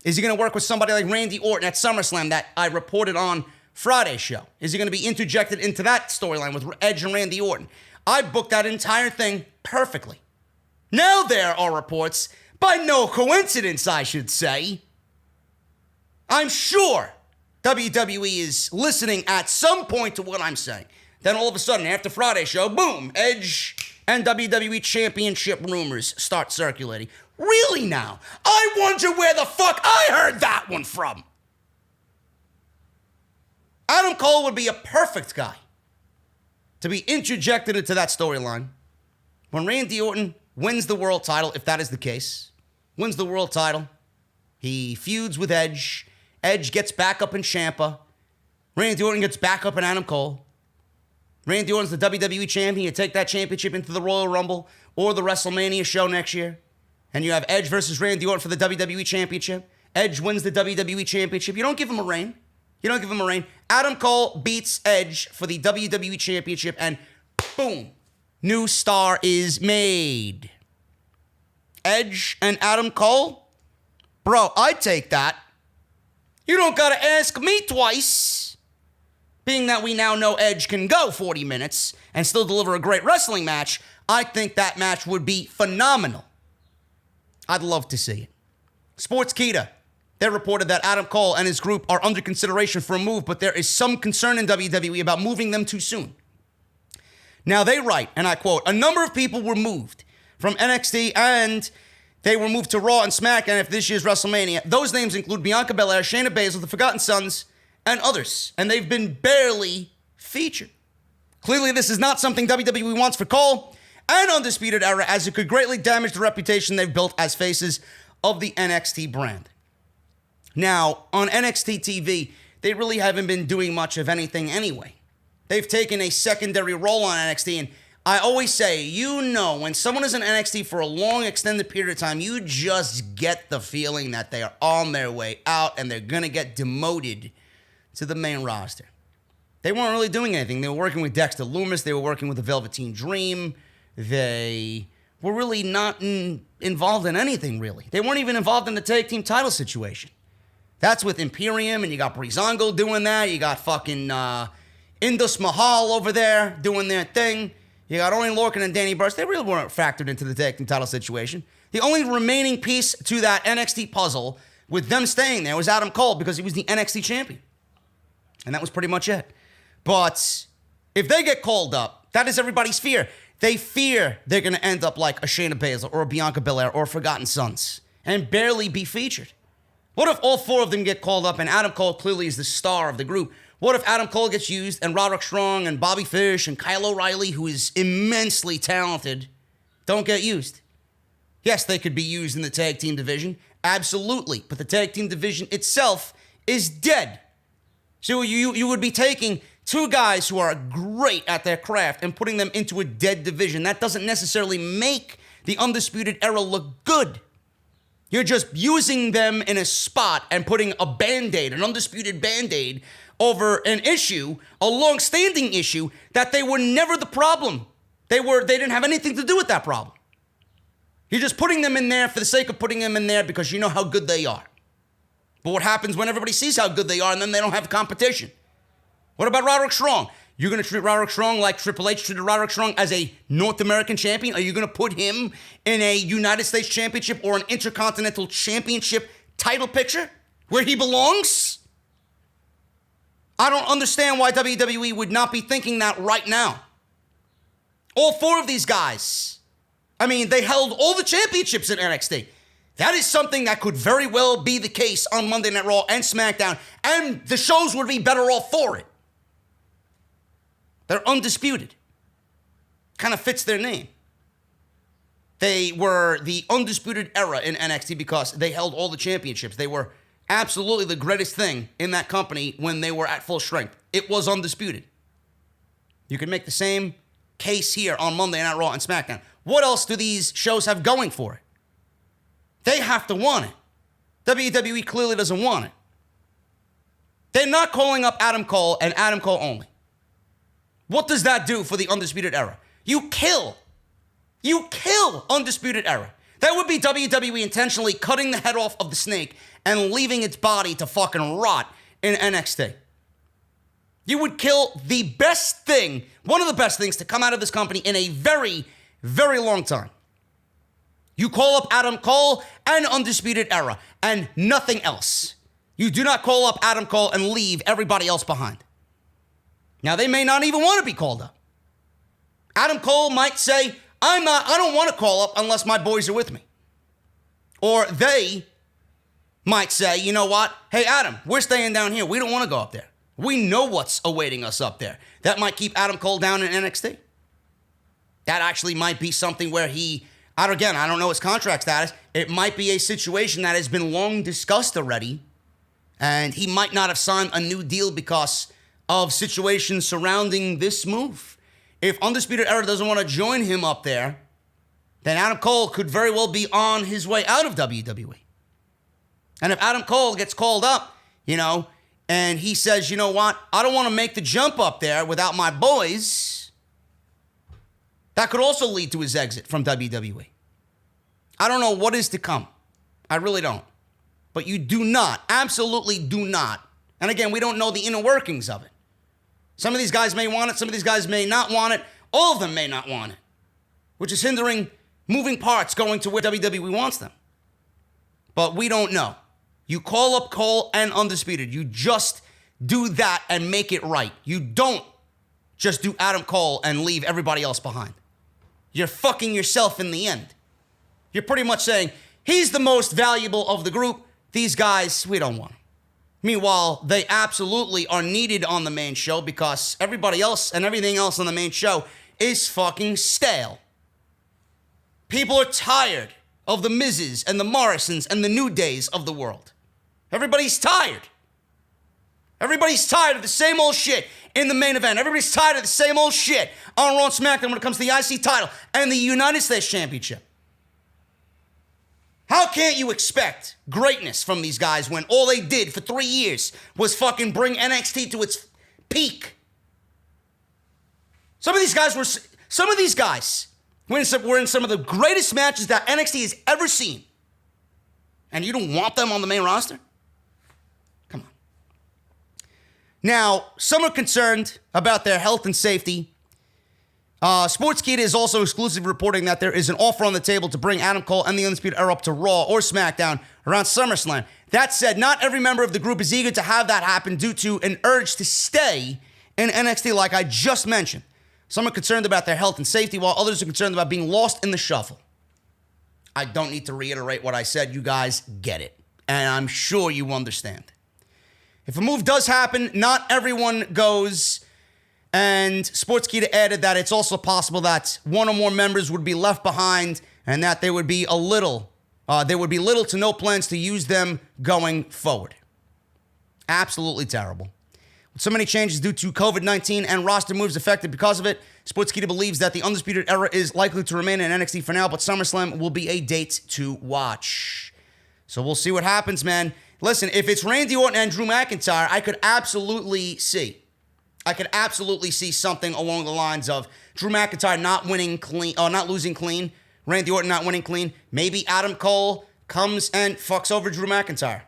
Is he going to work with somebody like Randy Orton at SummerSlam that I reported on Friday's show? Is he going to be interjected into that storyline with Edge and Randy Orton? I booked that entire thing perfectly. Now there are reports, by no coincidence I should say, I'm sure WWE is listening at some point to what I'm saying. Then all of a sudden, after Friday's show, boom, Edge and WWE Championship rumors start circulating. Really now? I wonder where the fuck I heard that one from. Adam Cole would be a perfect guy to be interjected into that storyline when Randy Orton wins the world title, if that is the case. Wins the world title. He feuds with Edge. Edge gets back up in Ciampa. Randy Orton gets back up in Adam Cole. Randy Orton's the WWE champion. You take that championship into the Royal Rumble or the WrestleMania show next year. And you have Edge versus Randy Orton for the WWE championship. Edge wins the WWE championship. You don't give him a reign. You don't give him a reign. Adam Cole beats Edge for the WWE championship, and boom, new star is made. Edge and Adam Cole? Bro, I'd take that. You don't gotta ask me twice. Being that we now know Edge can go 40 minutes and still deliver a great wrestling match, I think that match would be phenomenal. I'd love to see it. Sportskeeda, they reported that Adam Cole and his group are under consideration for a move, but there is some concern in WWE about moving them too soon. Now they write, and I quote, a number of people were moved from NXT and they were moved to Raw and SmackDown after this year's WrestleMania. Those names include Bianca Belair, Shayna Baszler, The Forgotten Sons, and others, and they've been barely featured. Clearly, this is not something WWE wants for Cole and Undisputed Era, as it could greatly damage the reputation they've built as faces of the NXT brand. Now, on NXT TV, they really haven't been doing much of anything anyway. They've taken a secondary role on NXT, and I always say, when someone is in NXT for a long, extended period of time, you just get the feeling that they are on their way out and they're going to get demoted to the main roster. They weren't really doing anything. They were working with Dexter Lumis. They were working with the Velveteen Dream. They were really not involved in anything, really. They weren't even involved in the tag team title situation. That's with Imperium, and you got Breezango doing that. You got fucking Indus Mahal over there doing their thing. You got Oney Lorcan and Danny Burch. They really weren't factored into the tag team title situation. The only remaining piece to that NXT puzzle with them staying there was Adam Cole, because he was the NXT champion. And that was pretty much it. But if they get called up, that is everybody's fear. They fear they're going to end up like a Shayna Baszler or a Bianca Belair or Forgotten Sons and barely be featured. What if all 4 of them get called up and Adam Cole clearly is the star of the group? What if Adam Cole gets used and Roderick Strong and Bobby Fish and Kyle O'Reilly, who is immensely talented, don't get used? Yes, they could be used in the tag team division. Absolutely. But the tag team division itself is dead. So you would be taking two guys who are great at their craft and putting them into a dead division. That doesn't necessarily make the Undisputed Era look good. You're just using them in a spot and putting a Band-Aid, an undisputed Band-Aid, over an issue, a long-standing issue, that they were never the problem. They didn't have anything to do with that problem. You're just putting them in there for the sake of putting them in there because you know how good they are. But what happens when everybody sees how good they are and then they don't have competition? What about Roderick Strong? You're going to treat Roderick Strong like Triple H treated Roderick Strong as a North American champion? Are you going to put him in a United States Championship or an Intercontinental Championship title picture where he belongs? I don't understand why WWE would not be thinking that right now. All four of these guys, I mean, they held all the championships in NXT. That is something that could very well be the case on Monday Night Raw and SmackDown, and the shows would be better off for it. They're undisputed. Kind of fits their name. They were the Undisputed Era in NXT because they held all the championships. They were absolutely the greatest thing in that company when they were at full strength. It was undisputed. You can make the same case here on Monday Night Raw and SmackDown. What else do these shows have going for it? They have to want it. WWE clearly doesn't want it. They're not calling up Adam Cole and Adam Cole only. What does that do for the Undisputed Era? You kill Undisputed Era. That would be WWE intentionally cutting the head off of the snake and leaving its body to fucking rot in NXT. You would kill the best thing, one of the best things to come out of this company in a very, very long time. You call up Adam Cole and Undisputed Era and nothing else. You do not call up Adam Cole and leave everybody else behind. Now, they may not even want to be called up. Adam Cole might say, I don't want to call up unless my boys are with me. Or they might say, you know what? Hey, Adam, we're staying down here. We don't want to go up there. We know what's awaiting us up there. That might keep Adam Cole down in NXT. That actually might be something where I don't know his contract status. It might be a situation that has been long discussed already, and he might not have signed a new deal because of situations surrounding this move. If Undisputed Era doesn't want to join him up there, then Adam Cole could very well be on his way out of WWE. And if Adam Cole gets called up, and he says, you know what, I don't want to make the jump up there without my boys, that could also lead to his exit from WWE. I don't know what is to come. I really don't. But you do not, absolutely do not. And again, we don't know the inner workings of it. Some of these guys may want it. Some of these guys may not want it. All of them may not want it, which is hindering moving parts going to where WWE wants them. But we don't know. You call up Cole and Undisputed. You just do that and make it right. You don't just do Adam Cole and leave everybody else behind. You're fucking yourself in the end. You're pretty much saying, he's the most valuable of the group. These guys, we don't want them. Meanwhile, they absolutely are needed on the main show because everybody else and everything else on the main show is fucking stale. People are tired of the Mizes and the Morrisons and the New Days of the world. Everybody's tired. Everybody's tired of the same old shit in the main event. Everybody's tired of the same old shit on Raw and SmackDown when it comes to the IC title and the United States Championship. How can't you expect greatness from these guys when all they did for 3 years was fucking bring NXT to its peak? Some of these guys were in some of the greatest matches that NXT has ever seen. And you don't want them on the main roster? Come on. Now, some are concerned about their health and safety. Sportskeeda is also exclusively reporting that there is an offer on the table to bring Adam Cole and the Undisputed Era up to Raw or SmackDown around Summerslam. That said, not every member of the group is eager to have that happen due to an urge to stay in NXT like I just mentioned. Some are concerned about their health and safety, while others are concerned about being lost in the shuffle. I don't need to reiterate what I said. You guys get it. And I'm sure you understand. If a move does happen, not everyone goes. And Sportskeeda added that it's also possible that one or more members would be left behind and that there would be little to no plans to use them going forward. Absolutely terrible. With so many changes due to COVID-19 and roster moves affected because of it, Sportskeeda believes that the Undisputed Era is likely to remain in NXT for now, but SummerSlam will be a date to watch. So we'll see what happens, man. Listen, if it's Randy Orton and Drew McIntyre, I could absolutely see something along the lines of Drew McIntyre not winning clean, or not losing clean, Randy Orton not winning clean. Maybe Adam Cole comes and fucks over Drew McIntyre.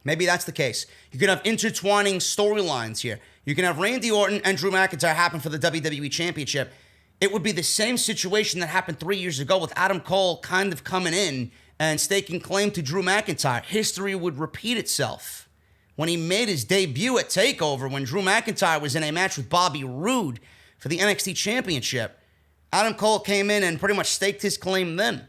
Maybe that's the case. You can have intertwining storylines here. You can have Randy Orton and Drew McIntyre happen for the WWE Championship. It would be the same situation that happened 3 years ago with Adam Cole kind of coming in and staking claim to Drew McIntyre. History would repeat itself. When he made his debut at TakeOver, when Drew McIntyre was in a match with Bobby Roode for the NXT Championship, Adam Cole came in and pretty much staked his claim then.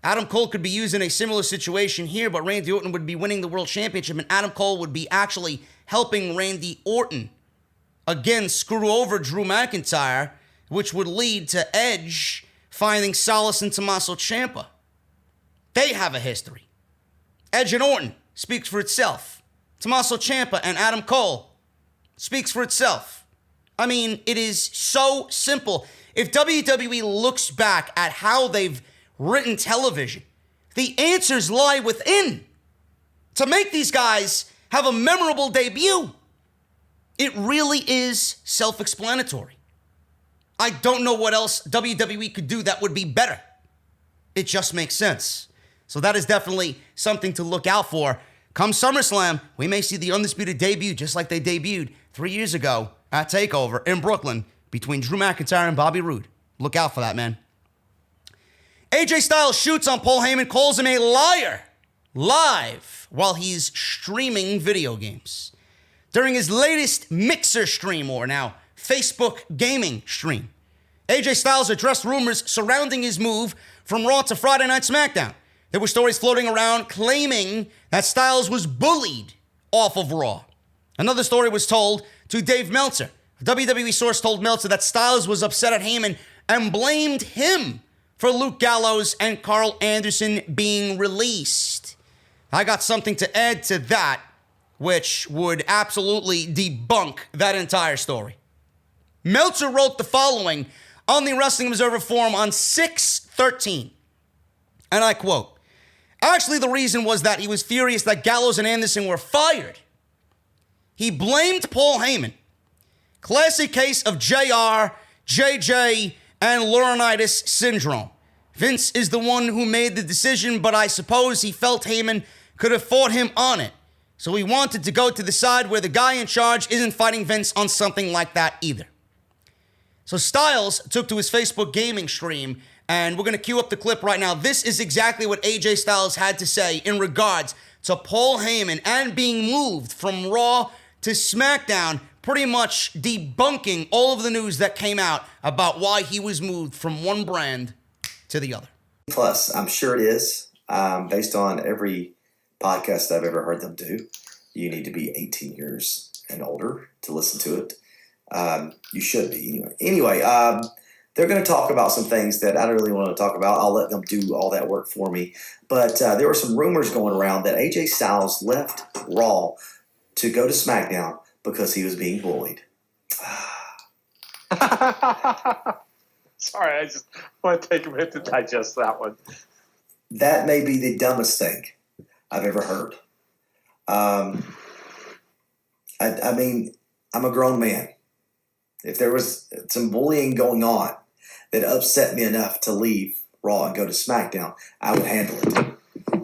Adam Cole could be used in a similar situation here, but Randy Orton would be winning the World Championship, and Adam Cole would be actually helping Randy Orton, again, screw over Drew McIntyre, which would lead to Edge finding solace in Tommaso Ciampa. They have a history. Edge and Orton speaks for itself. Tommaso Ciampa and Adam Cole speaks for itself. I mean, it is so simple. If WWE looks back at how they've written television, the answers lie within. To make these guys have a memorable debut, it really is self-explanatory. I don't know what else WWE could do that would be better. It just makes sense. So that is definitely something to look out for. Come SummerSlam, we may see the Undisputed debut just like they debuted 3 years ago at TakeOver in Brooklyn between Drew McIntyre and Bobby Roode. Look out for that, man. AJ Styles shoots on Paul Heyman, calls him a liar live while he's streaming video games. During his latest Mixer stream, or now Facebook gaming stream, AJ Styles addressed rumors surrounding his move from Raw to Friday Night SmackDown. There were stories floating around claiming that Styles was bullied off of Raw. Another story was told to Dave Meltzer. A WWE source told Meltzer that Styles was upset at Heyman and blamed him for Luke Gallows and Carl Anderson being released. I got something to add to that, which would absolutely debunk that entire story. Meltzer wrote the following on the Wrestling Observer Forum on 6/13, and I quote, "Actually, the reason was that he was furious that Gallows and Anderson were fired. He blamed Paul Heyman. Classic case of JR, JJ, and Laurinaitis syndrome. Vince is the one who made the decision, but I suppose he felt Heyman could have fought him on it. So he wanted to go to the side where the guy in charge isn't fighting Vince on something like that either." So Styles took to his Facebook gaming stream, and we're going to cue up the clip right now. This is exactly what AJ Styles had to say in regards to Paul Heyman and being moved from Raw to SmackDown, pretty much debunking all of the news that came out about why he was moved from one brand to the other. Plus, I'm sure it is. Based on every podcast I've ever heard them do, you need to be 18 years and older to listen to it. You should be anyway. They're going to talk about some things that I don't really want to talk about. I'll let them do all that work for me. But there were some rumors going around that AJ Styles left Raw to go to SmackDown because he was being bullied. Sorry, I just want to take a minute to digest that one. That may be the dumbest thing I've ever heard. I mean, I'm a grown man. If there was some bullying going on that upset me enough to leave Raw and go to SmackDown, I would handle it.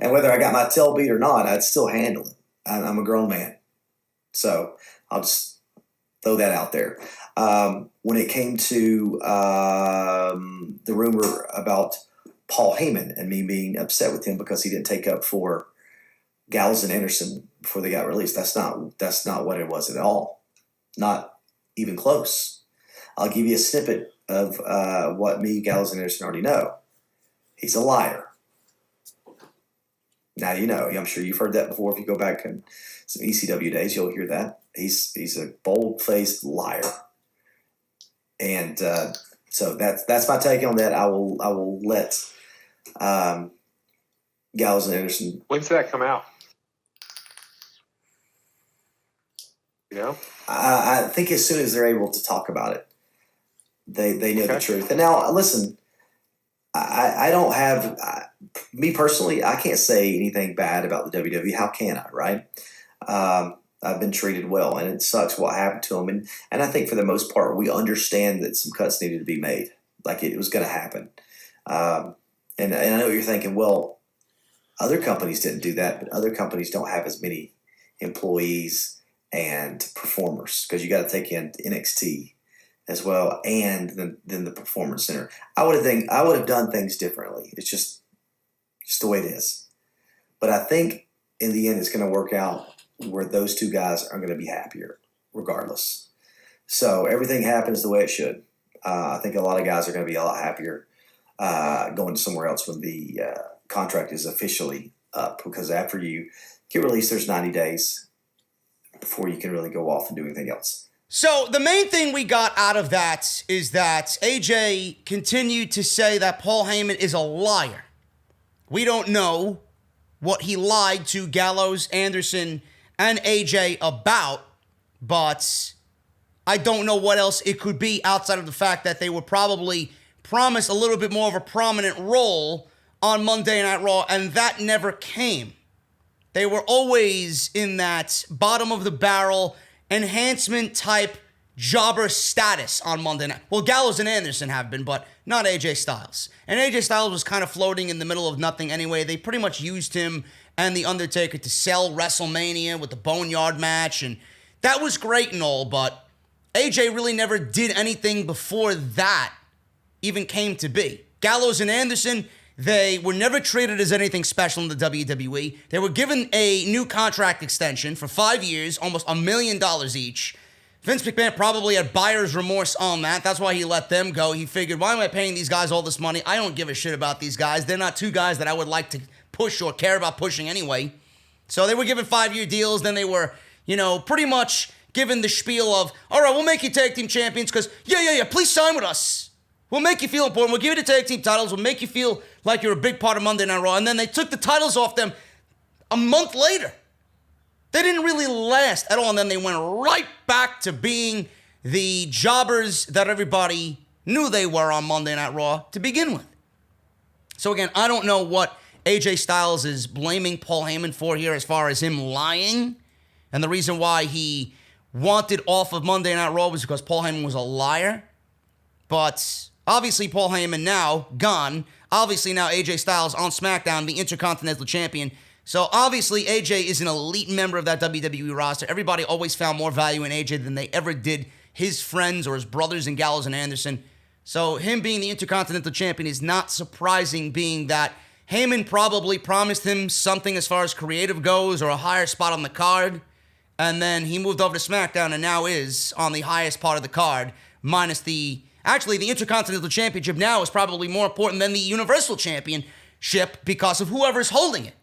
And whether I got my tail beat or not, I'd still handle it. I'm a grown man. So I'll just throw that out there. When it came to the rumor about Paul Heyman and me being upset with him because he didn't take up for Gallows and Anderson before they got released, that's not what it was at all. Not even close. I'll give you a snippet of what me, Gallows, and Anderson already know. He's a liar. Now, I'm sure you've heard that before. If you go back in some ECW days, you'll hear that. He's a bold-faced liar. And so that's my take on that. I will let Gallows and Anderson. When's that come out? I think as soon as they're able to talk about it, they know the truth. And now, listen, I don't have me personally. I can't say anything bad about the WWE. How can I? Right? I've been treated well, and it sucks what happened to them. And I think for the most part, we understand that some cuts needed to be made. Like it was going to happen. And I know you're thinking, well, other companies didn't do that, but other companies don't have as many employees and performers, because you got to take in NXT as well, and then the Performance Center. I would have done things differently. It's just the way it is. But I think in the end, it's going to work out where those two guys are going to be happier, regardless. So everything happens the way it should. I think a lot of guys are going to be a lot happier going somewhere else when the contract is officially up, because after you get released, there's 90 days before you can really go off and do anything else. So the main thing we got out of that is that AJ continued to say that Paul Heyman is a liar. We don't know what he lied to Gallows, Anderson, and AJ about, but I don't know what else it could be outside of the fact that they were probably promised a little bit more of a prominent role on Monday Night Raw, and that never came. They were always in that bottom of the barrel enhancement type jobber status on Monday Night. Well, Gallows and Anderson have been, but not AJ Styles. And AJ Styles was kind of floating in the middle of nothing anyway. They pretty much used him and The Undertaker to sell WrestleMania with the Boneyard match, and that was great and all, but AJ really never did anything before that even came to be. Gallows and Anderson, they were never treated as anything special in the WWE. They were given a new contract extension for 5 years, almost $1 million each. Vince McMahon probably had buyer's remorse on that. That's why he let them go. He figured, why am I paying these guys all this money? I don't give a shit about these guys. They're not two guys that I would like to push or care about pushing anyway. So they were given 5-year deals. Then they were, pretty much given the spiel of, all right, we'll make you tag team champions because, yeah, please sign with us. We'll make you feel important. We'll give you the tag team titles. We'll make you feel like you're a big part of Monday Night Raw. And then they took the titles off them a month later. They didn't really last at all. And then they went right back to being the jobbers that everybody knew they were on Monday Night Raw to begin with. So again, I don't know what AJ Styles is blaming Paul Heyman for here as far as him lying. And the reason why he wanted off of Monday Night Raw was because Paul Heyman was a liar. But obviously, Paul Heyman now gone. Obviously, now AJ Styles on SmackDown, the Intercontinental Champion. So obviously, AJ is an elite member of that WWE roster. Everybody always found more value in AJ than they ever did his friends or his brothers in Gallows and Anderson. So him being the Intercontinental Champion is not surprising, being that Heyman probably promised him something as far as creative goes or a higher spot on the card. And then he moved over to SmackDown and now is on the highest part of the card, minus the... Actually, the Intercontinental Championship now is probably more important than the Universal Championship because of whoever's holding it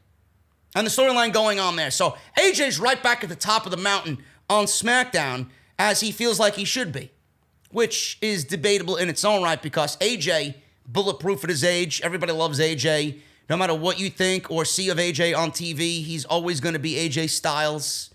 and the storyline going on there. So AJ's right back at the top of the mountain on SmackDown as he feels like he should be, which is debatable in its own right because AJ, bulletproof at his age. Everybody loves AJ. No matter what you think or see of AJ on TV, he's always going to be AJ Styles.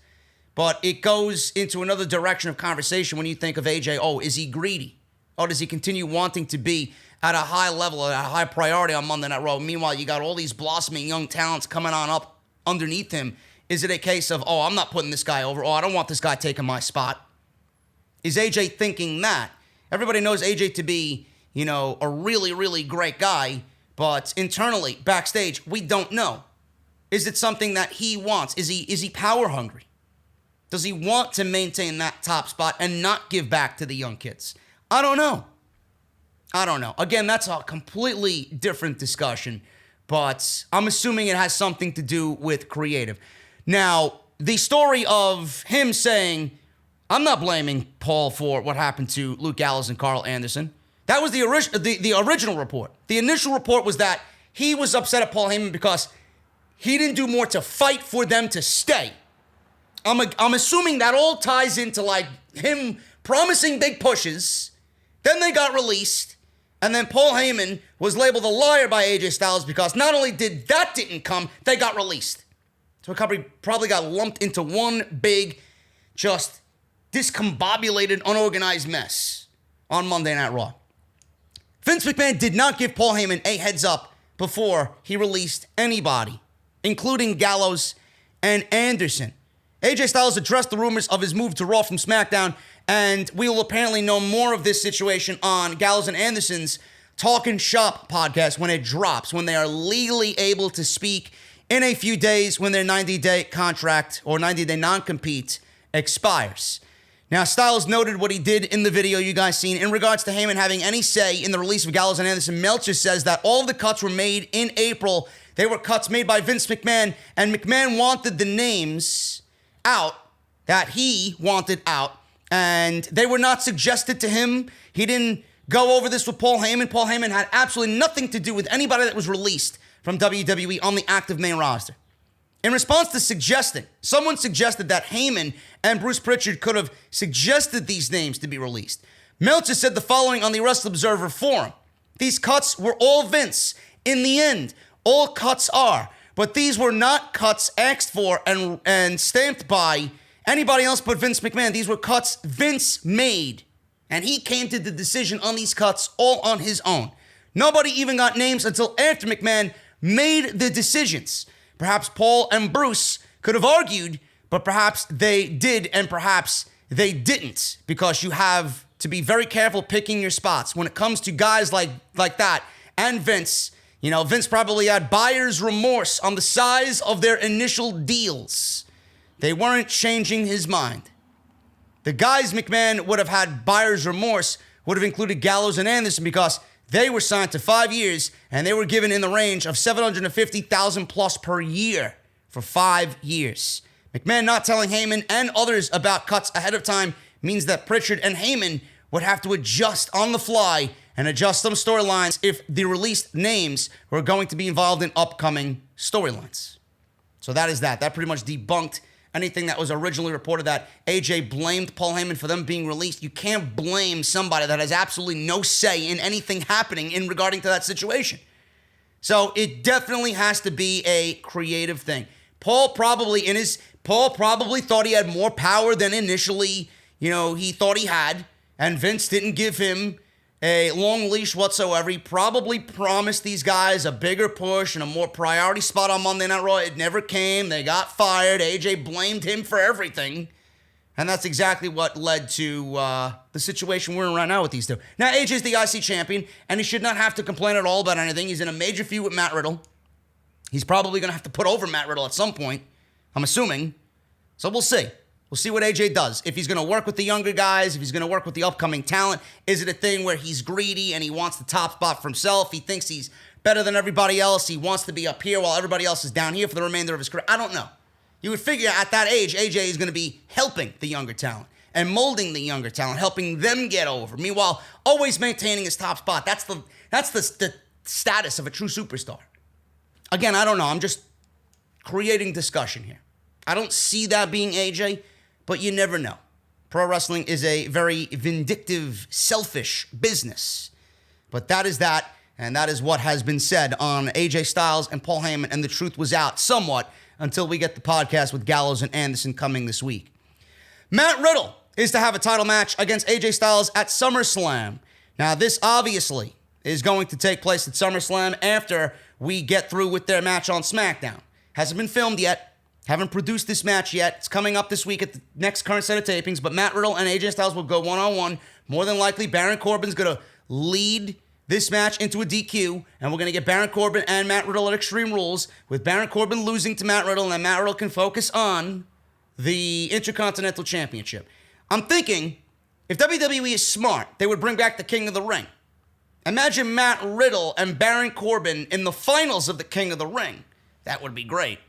But it goes into another direction of conversation when you think of AJ. Oh, is he greedy? Or does he continue wanting to be at a high level, at a high priority on Monday Night Raw? Meanwhile, you got all these blossoming young talents coming on up underneath him. Is it a case of, oh, I'm not putting this guy over. Oh, I don't want this guy taking my spot. Is AJ thinking that? Everybody knows AJ to be, a really, really great guy. But internally, backstage, we don't know. Is it something that he wants? Is he power hungry? Does he want to maintain that top spot and not give back to the young kids? I don't know. Again, that's a completely different discussion, but I'm assuming it has something to do with creative. Now, the story of him saying, I'm not blaming Paul for what happened to Luke Gallows and Carl Anderson. That was the original report. The initial report was that he was upset at Paul Heyman because he didn't do more to fight for them to stay. I'm assuming that all ties into like him promising big pushes. Then they got released. And then Paul Heyman was labeled a liar by AJ Styles because not only didn't come, they got released. So it probably got lumped into one big, just discombobulated, unorganized mess on Monday Night Raw. Vince McMahon did not give Paul Heyman a heads up before he released anybody, including Gallows and Anderson. AJ Styles addressed the rumors of his move to Raw from SmackDown, and we will apparently know more of this situation on Gallows and Anderson's Talkin' Shop podcast when it drops, when they are legally able to speak in a few days when their 90-day contract or 90-day non-compete expires. Now, Styles noted what he did in the video you guys seen in regards to Heyman having any say in the release of Gallows and Anderson. Meltzer says that all the cuts were made in April. They were cuts made by Vince McMahon, and McMahon wanted the names out that he wanted out, and they were not suggested to him. He didn't go over this with Paul Heyman. Paul Heyman had absolutely nothing to do with anybody that was released from WWE on the active main roster. In response to someone suggested that Heyman and Bruce Pritchard could have suggested these names to be released. Meltzer said the following on the Wrestle Observer forum. These cuts were all Vince. In the end, all cuts are. But these were not cuts asked for and stamped by anybody else but Vince McMahon. These were cuts Vince made. And he came to the decision on these cuts all on his own. Nobody even got names until after McMahon made the decisions. Perhaps Paul and Bruce could have argued, but perhaps they did and perhaps they didn't, because you have to be very careful picking your spots when it comes to guys like that. And Vince, Vince probably had buyer's remorse on the size of their initial deals. They weren't changing his mind. The guys McMahon would have had buyer's remorse would have included Gallows and Anderson because they were signed to 5 years, and they were given in the range of $750,000 plus per year for 5 years. McMahon not telling Heyman and others about cuts ahead of time means that Pritchard and Heyman would have to adjust on the fly and adjust some storylines if the released names were going to be involved in upcoming storylines. So that is that. That pretty much debunked anything that was originally reported that AJ blamed Paul Heyman for them being released. You can't blame somebody that has absolutely no say in anything happening in regarding to that situation. So it definitely has to be a creative thing. Paul probably thought he had more power than initially, he thought he had, and Vince didn't give him a long leash whatsoever. He probably promised these guys a bigger push and a more priority spot on Monday Night Raw. It never came. They got fired. AJ blamed him for everything. And that's exactly what led to the situation we're in right now with these two. Now, AJ's the IC champion, and he should not have to complain at all about anything. He's in a major feud with Matt Riddle. He's probably going to have to put over Matt Riddle at some point, I'm assuming. So we'll see. We'll see what AJ does. If he's going to work with the younger guys, if he's going to work with the upcoming talent, is it a thing where he's greedy and he wants the top spot for himself? He thinks he's better than everybody else. He wants to be up here while everybody else is down here for the remainder of his career. I don't know. You would figure at that age, AJ is going to be helping the younger talent and molding the younger talent, helping them get over. Meanwhile, always maintaining his top spot. That's the status of a true superstar. Again, I don't know. I'm just creating discussion here. I don't see that being AJ, but you never know. Pro wrestling is a very vindictive, selfish business. But that is that, and that is what has been said on AJ Styles and Paul Heyman, and the truth was out somewhat until we get the podcast with Gallows and Anderson coming this week. Matt Riddle is to have a title match against AJ Styles at SummerSlam. Now, this obviously is going to take place at SummerSlam after we get through with their match on SmackDown. Hasn't been filmed yet. Haven't produced this match yet. It's coming up this week at the next current set of tapings, but Matt Riddle and AJ Styles will go one-on-one. More than likely, Baron Corbin's going to lead this match into a DQ, and we're going to get Baron Corbin and Matt Riddle at Extreme Rules, with Baron Corbin losing to Matt Riddle, and then Matt Riddle can focus on the Intercontinental Championship. I'm thinking, if WWE is smart, they would bring back the King of the Ring. Imagine Matt Riddle and Baron Corbin in the finals of the King of the Ring. That would be great.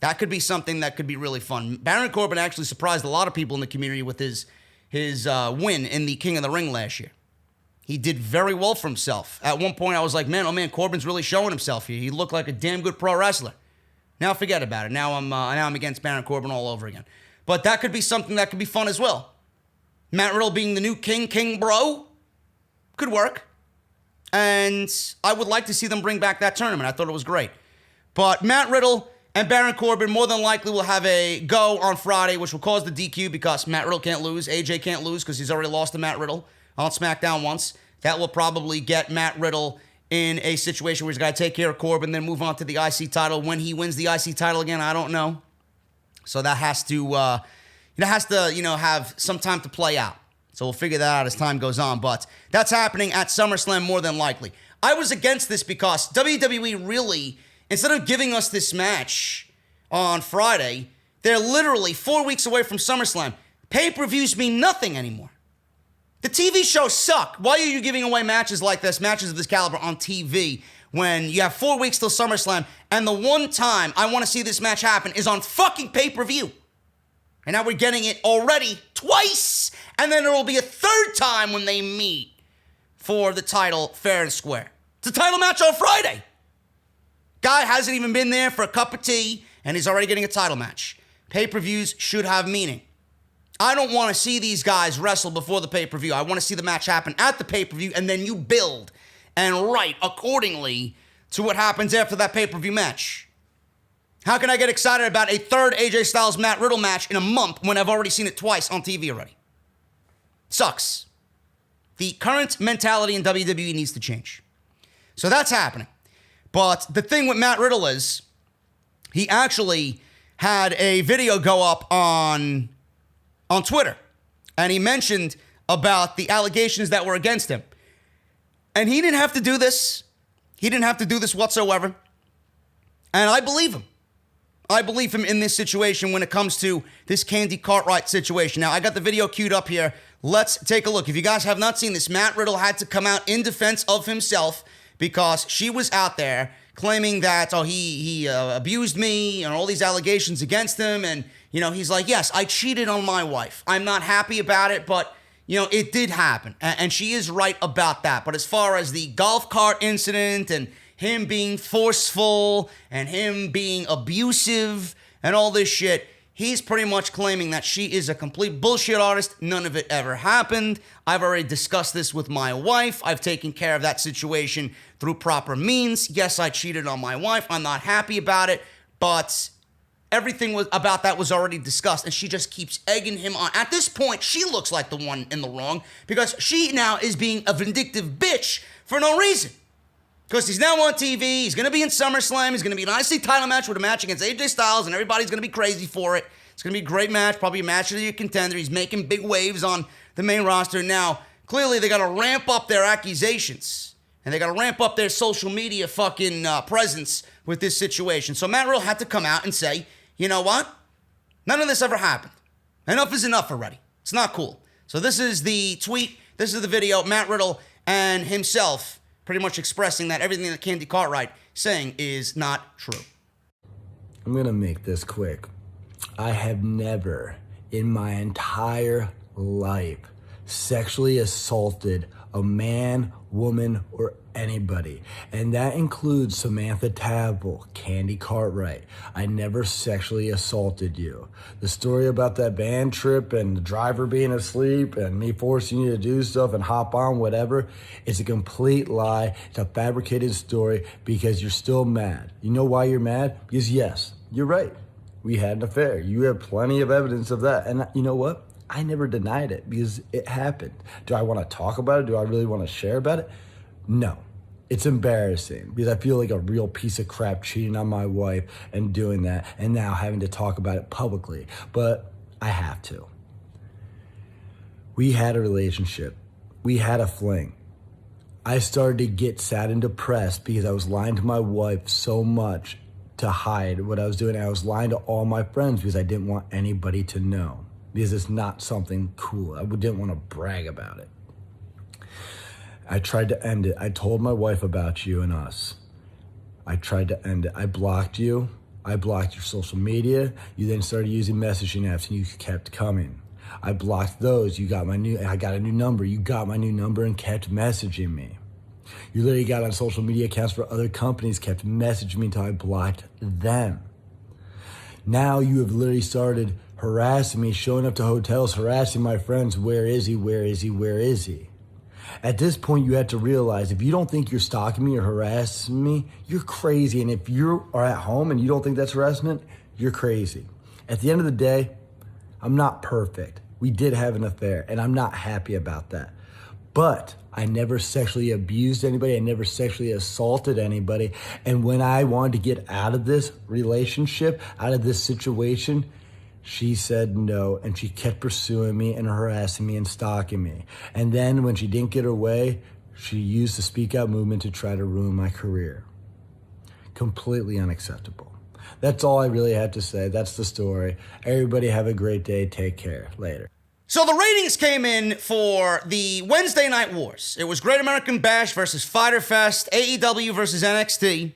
That could be something that could be really fun. Baron Corbin actually surprised a lot of people in the community with his win in the King of the Ring last year. He did very well for himself. At one point, I was like, man, Corbin's really showing himself here. He looked like a damn good pro wrestler. Now forget about it. Now I'm against Baron Corbin all over again. But that could be something that could be fun as well. Matt Riddle being the new king bro, could work. And I would like to see them bring back that tournament. I thought it was great. But Matt Riddle and Baron Corbin more than likely will have a go on Friday, which will cause the DQ because Matt Riddle can't lose. AJ can't lose because he's already lost to Matt Riddle on SmackDown once. That will probably get Matt Riddle in a situation where he's got to take care of Corbin, then move on to the IC title. When he wins the IC title again, I don't know. So that has to, have some time to play out. So we'll figure that out as time goes on. But that's happening at SummerSlam more than likely. I was against this because WWE really, instead of giving us this match on Friday, they're literally 4 weeks away from SummerSlam. Pay-per-views mean nothing anymore. The TV shows suck. Why are you giving away matches like this, matches of this caliber on TV, when you have 4 weeks till SummerSlam, and the one time I want to see this match happen is on fucking pay-per-view? And now we're getting it already twice, and then there will be a third time when they meet for the title fair and square. It's a title match on Friday. Guy hasn't even been there for a cup of tea, and he's already getting a title match. Pay-per-views should have meaning. I don't want to see these guys wrestle before the pay-per-view. I want to see the match happen at the pay-per-view, and then you build and write accordingly to what happens after that pay-per-view match. How can I get excited about a third AJ Styles Matt Riddle match in a month when I've already seen it twice on TV already? Sucks. The current mentality in WWE needs to change. So that's happening. But the thing with Matt Riddle is he actually had a video go up on Twitter, and he mentioned about the allegations that were against him. And he didn't have to do this. He didn't have to do this whatsoever. And I believe him. I believe him in this situation when it comes to this Candy Cartwright situation. Now, I got the video queued up here. Let's take a look. If you guys have not seen this, Matt Riddle had to come out in defense of himself because she was out there claiming that, he abused me and all these allegations against him. And, he's like, yes, I cheated on my wife. I'm not happy about it, but, it did happen. And she is right about that. But as far as the golf cart incident and him being forceful and him being abusive and all this shit, he's pretty much claiming that she is a complete bullshit artist. None of it ever happened. I've already discussed this with my wife. I've taken care of that situation through proper means. Yes, I cheated on my wife. I'm not happy about it, but everything about that was already discussed, and she just keeps egging him on. At this point, she looks like the one in the wrong because she now is being a vindictive bitch for no reason. Because he's now on TV, he's going to be in SummerSlam, he's going to be an IC title match with a match against AJ Styles, and everybody's going to be crazy for it. It's going to be a great match, probably a match of the year contender. He's making big waves on the main roster. Now, clearly they got to ramp up their accusations, and they got to ramp up their social media fucking presence with this situation. So Matt Riddle had to come out and say, you know what? None of this ever happened. Enough is enough already. It's not cool. So this is the tweet, this is the video, Matt Riddle and himself pretty much expressing that everything that Candy Cartwright saying is not true. I'm going to make this quick. I have never in my entire life sexually assaulted a man, woman, or anybody. And that includes Samantha Tavell, Candy Cartwright. I never sexually assaulted you. The story about that band trip and the driver being asleep and me forcing you to do stuff and hop on whatever, it's a complete lie. It's a fabricated story because you're still mad. You know why you're mad? Because yes, you're right. We had an affair. You have plenty of evidence of that. And you know what? I never denied it because it happened. Do I want to talk about it? Do I really want to share about it? No. It's embarrassing because I feel like a real piece of crap cheating on my wife and doing that and now having to talk about it publicly. But I have to. We had a relationship. We had a fling. I started to get sad and depressed because I was lying to my wife so much to hide what I was doing. I was lying to all my friends because I didn't want anybody to know. Because it's not something cool. I didn't want to brag about it. I tried to end it. I told my wife about you and us. I tried to end it. I blocked you. I blocked your social media. You then started using messaging apps and you kept coming. I blocked those. I got a new number. You got my new number and kept messaging me. You literally got on social media accounts for other companies, kept messaging me until I blocked them. Now you have literally started harassing me, showing up to hotels, harassing my friends. Where is he? Where is he? Where is he? At this point, you have to realize if you don't think you're stalking me or harassing me, you're crazy. And if you are at home and you don't think that's harassment, you're crazy. At the end of the day, I'm not perfect. We did have an affair, and I'm not happy about that. But I never sexually abused anybody. I never sexually assaulted anybody. And when I wanted to get out of this relationship, out of this situation, she said no, and she kept pursuing me and harassing me and stalking me. And then when she didn't get her way, she used the Speak Out movement to try to ruin my career. Completely unacceptable. That's all I really had to say. That's the story. Everybody have a great day. Take care. Later. So the ratings came in for the Wednesday Night Wars. It was Great American Bash versus Fyter Fest, AEW versus NXT.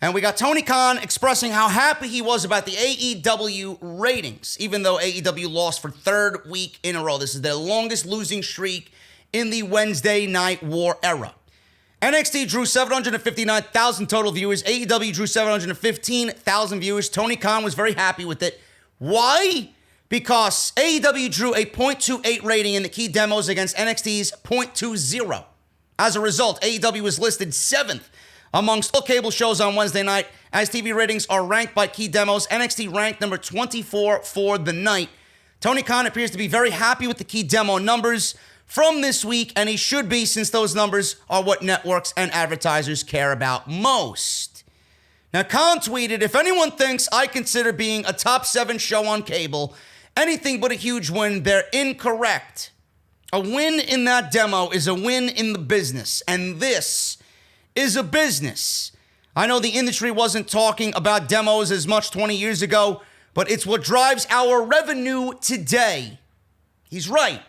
And we got Tony Khan expressing how happy he was about the AEW ratings, even though AEW lost for third week in a row. This is their longest losing streak in the Wednesday Night War era. NXT drew 759,000 total viewers. AEW drew 715,000 viewers. Tony Khan was very happy with it. Why? Because AEW drew a .28 rating in the key demos against NXT's .20. As a result, AEW was listed 7th amongst all cable shows on Wednesday night. As TV ratings are ranked by key demos, NXT ranked number 24 for the night. Tony Khan appears to be very happy with the key demo numbers from this week, and he should be, since those numbers are what networks and advertisers care about most. Now, Khan tweeted, "If anyone thinks I consider being a top 7 show on cable anything but a huge win, they're incorrect. A win in that demo is a win in the business, and this is a business. I know the industry wasn't talking about demos as much 20 years ago, but it's what drives our revenue today." He's right.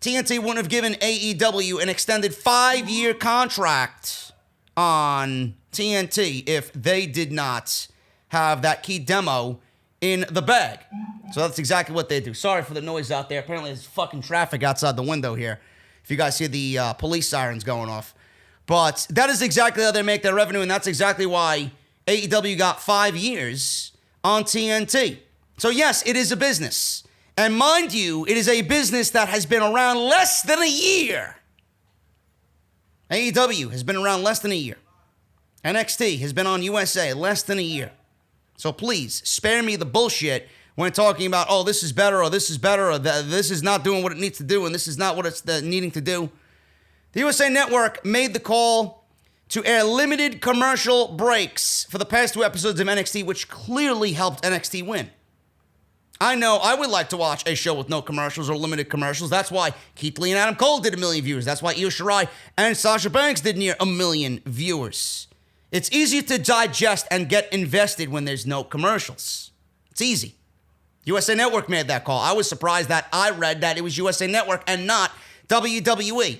TNT wouldn't have given AEW an extended 5-year contract on TNT if they did not have that key demo in the bag. So that's exactly what they do. Sorry for the noise out there. Apparently there's fucking traffic outside the window here. If you guys hear the police sirens going off. But that is exactly how they make their revenue, and that's exactly why AEW got 5 years on TNT. So yes, it is a business. And mind you, it is a business that has been around less than a year. AEW has been around less than a year. NXT has been on USA less than a year. So please, spare me the bullshit when talking about, oh, this is better, or this is better, or this is not doing what it needs to do, and this is not what it's needing to do. The USA Network made the call to air limited commercial breaks for the past 2 episodes of NXT, which clearly helped NXT win. I know I would like to watch a show with no commercials or limited commercials. That's why Keith Lee and Adam Cole did 1 million viewers. That's why Io Shirai and Sasha Banks did near 1 million viewers. It's easier to digest and get invested when there's no commercials. It's easy. USA Network made that call. I was surprised that I read that it was USA Network and not WWE.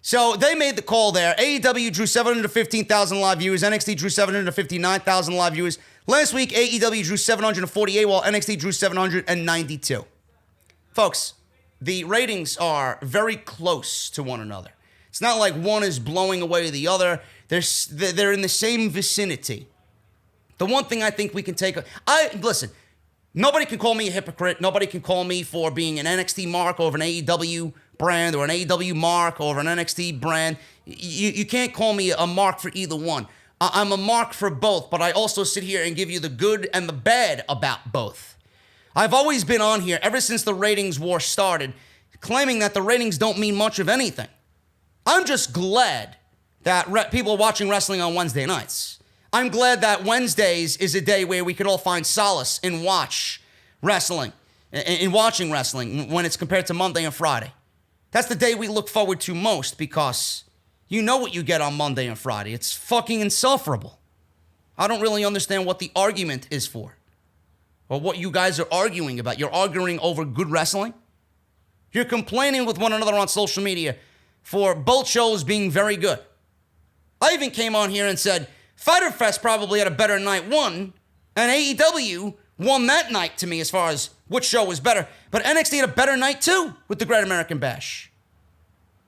So they made the call there. AEW drew 715,000 live viewers. NXT drew 759,000 live viewers. Last week, AEW drew 748, while NXT drew 792. Folks, the ratings are very close to one another. It's not like one is blowing away the other. They're in the same vicinity. The one thing I think we can take... Listen, nobody can call me a hypocrite. Nobody can call me for being an NXT mark over an AEW brand, or an AEW mark over an NXT brand. You can't call me a mark for either one. I'm a mark for both, but I also sit here and give you the good and the bad about both. I've always been on here ever since the ratings war started, claiming that the ratings don't mean much of anything. I'm just glad that people are watching wrestling on Wednesday nights. I'm glad that Wednesdays is a day where we can all find solace in watching wrestling when it's compared to Monday and Friday. That's the day we look forward to most, because you know what you get on Monday and Friday. It's fucking insufferable. I don't really understand what the argument is for, or what you guys are arguing about. You're arguing over good wrestling? You're complaining with one another on social media for both shows being very good. I even came on here and said, Fyter Fest probably had a better night one, and AEW won that night to me as far as which show was better. But NXT had a better night too with the Great American Bash.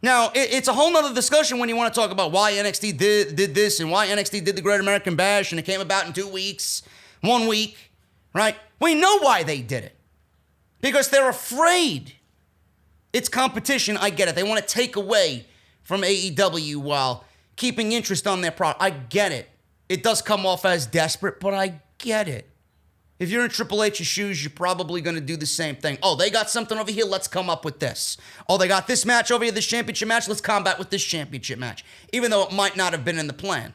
Now, it's a whole nother discussion when you want to talk about why NXT did this and why NXT did the Great American Bash, and it came about in 2 weeks, 1 week. right? We know why they did it. Because they're afraid. It's competition, I get it. They want to take away from AEW while keeping interest on their product. I get it. It does come off as desperate, but I get it. If you're in Triple H's shoes, you're probably going to do the same thing. Oh, they got something over here, let's come up with this. Oh, they got this match over here, this championship match, let's combat with this championship match. Even though it might not have been in the plan.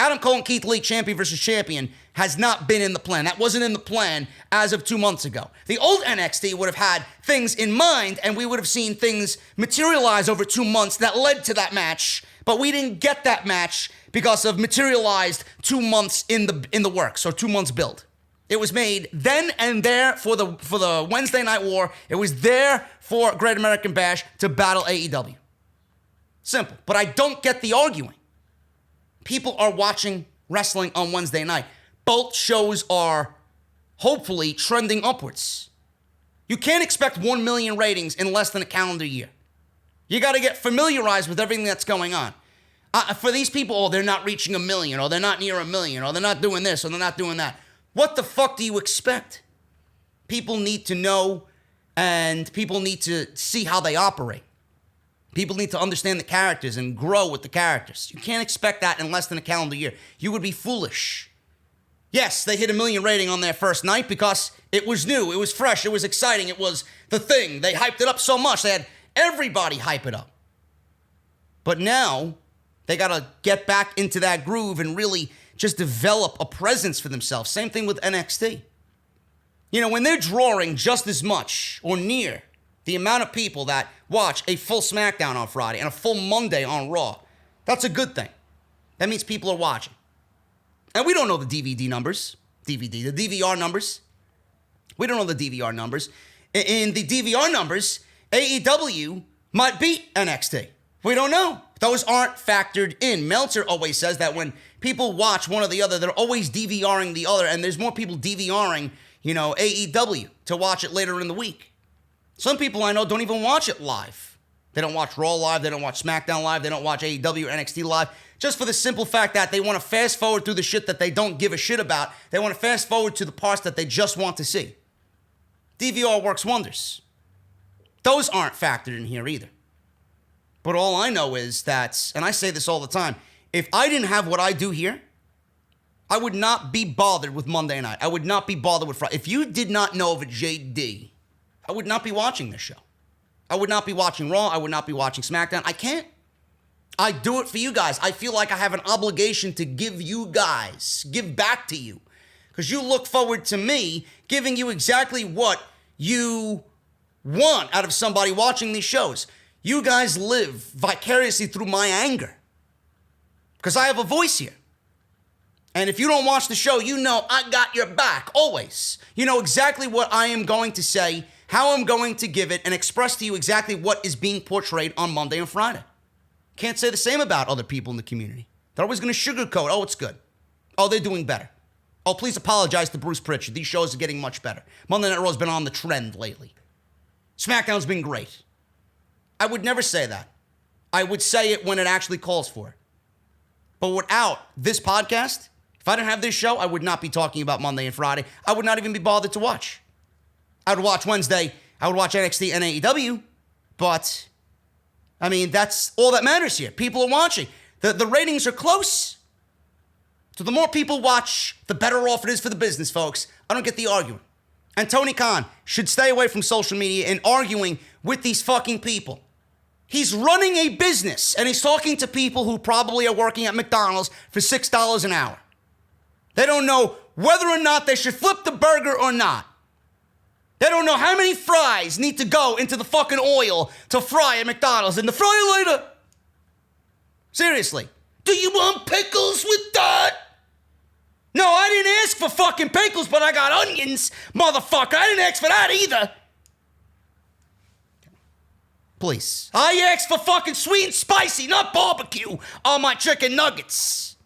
Adam Cole and Keith Lee, champion versus champion, has not been in the plan. That wasn't in the plan as of 2 months ago. The old NXT would have had things in mind, and we would have seen things materialize over 2 months that led to that match, but we didn't get that match because of materialized 2 months in the works, or 2 months build. It was made then and there for the Wednesday Night War. It was there for Great American Bash to battle AEW. Simple. But I don't get the arguing. People are watching wrestling on Wednesday night. Both shows are hopefully trending upwards. You can't expect 1 million ratings in less than a calendar year. You got to get familiarized with everything that's going on. For these people, oh, they're not reaching 1 million, or they're not near 1 million, or they're not doing this, or they're not doing that. What the fuck do you expect? People need to know, and people need to see how they operate. People need to understand the characters and grow with the characters. You can't expect that in less than a calendar year. You would be foolish. Yes, they hit 1 million rating on their first night because it was new, it was fresh, it was exciting, it was the thing. They hyped it up so much, they had everybody hype it up. But now, they got to get back into that groove and really just develop a presence for themselves. Same thing with NXT. You know, when they're drawing just as much or near the amount of people that watch a full SmackDown on Friday and a full Monday on Raw, that's a good thing. That means people are watching. And we don't know the DVD numbers. The DVR numbers. We don't know the DVR numbers. In the DVR numbers, AEW might beat NXT. We don't know. Those aren't factored in. Meltzer always says that when people watch one or the other, they're always DVRing the other, and there's more people DVRing, AEW to watch it later in the week. Some people I know don't even watch it live. They don't watch Raw live, they don't watch SmackDown live, they don't watch AEW or NXT live, just for the simple fact that they want to fast forward through the shit that they don't give a shit about. They want to fast forward to the parts that they just want to see. DVR works wonders. Those aren't factored in here either. But all I know is that, and I say this all the time, if I didn't have what I do here, I would not be bothered with Monday night. I would not be bothered with Friday. If you did not know of a JD, I would not be watching this show. I would not be watching Raw. I would not be watching SmackDown. I can't. I do it for you guys. I feel like I have an obligation to give back to you. Because you look forward to me giving you exactly what you want out of somebody watching these shows. You guys live vicariously through my anger. Because I have a voice here. And if you don't watch the show, you know I got your back, always. You know exactly what I am going to say, how I'm going to give it, and express to you exactly what is being portrayed on Monday and Friday. Can't say the same about other people in the community. They're always going to sugarcoat, oh, it's good. Oh, they're doing better. Oh, please apologize to Bruce Pritchard. These shows are getting much better. Monday Night Raw has been on the trend lately. SmackDown's been great. I would never say that. I would say it when it actually calls for it. But without this podcast, if I didn't have this show, I would not be talking about Monday and Friday. I would not even be bothered to watch. I would watch Wednesday. I would watch NXT and AEW. But, I mean, that's all that matters here. People are watching. The ratings are close. So the more people watch, the better off it is for the business, folks. I don't get the argument. And Tony Khan should stay away from social media and arguing with these fucking people. He's running a business, and he's talking to people who probably are working at McDonald's for $6 an hour. They don't know whether or not they should flip the burger or not. They don't know how many fries need to go into the fucking oil to fry at McDonald's and to fry later. Seriously. Do you want pickles with that? No, I didn't ask for fucking pickles, but I got onions, motherfucker. I didn't ask for that either. Please. I asked for fucking sweet and spicy, not barbecue, on my chicken nuggets.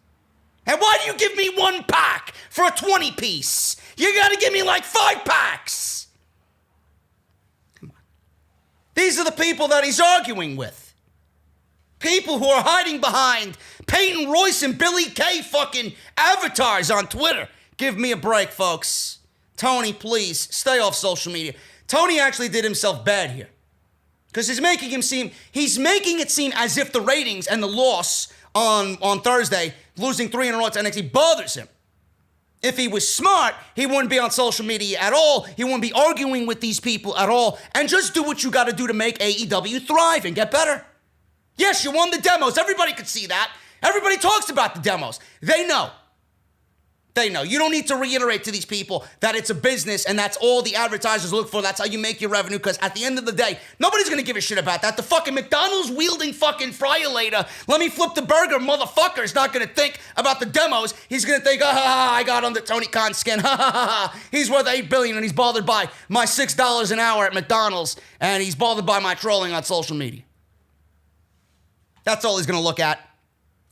And why do you give me 1 pack for a 20-piece? You gotta give me like 5 packs. Come on. These are the people that he's arguing with. People who are hiding behind Peyton Royce and Billy Kay fucking avatars on Twitter. Give me a break, folks. Tony, please, stay off social media. Tony actually did himself bad here. Because he's making it seem as if the ratings and the loss on Thursday, losing 3 in a row to NXT, bothers him. If he was smart, he wouldn't be on social media at all. He wouldn't be arguing with these people at all. And just do what you got to do to make AEW thrive and get better. Yes, you won the demos. Everybody could see that. Everybody talks about the demos. They know. They know. You don't need to reiterate to these people that it's a business and that's all the advertisers look for. That's how you make your revenue, because at the end of the day, nobody's going to give a shit about that. The fucking McDonald's wielding fucking fryer later, let me flip the burger motherfucker is not going to think about the demos. He's going to think, I got under Tony Khan's skin. He's worth $8 billion and he's bothered by my $6 an hour at McDonald's and he's bothered by my trolling on social media. That's all he's going to look at.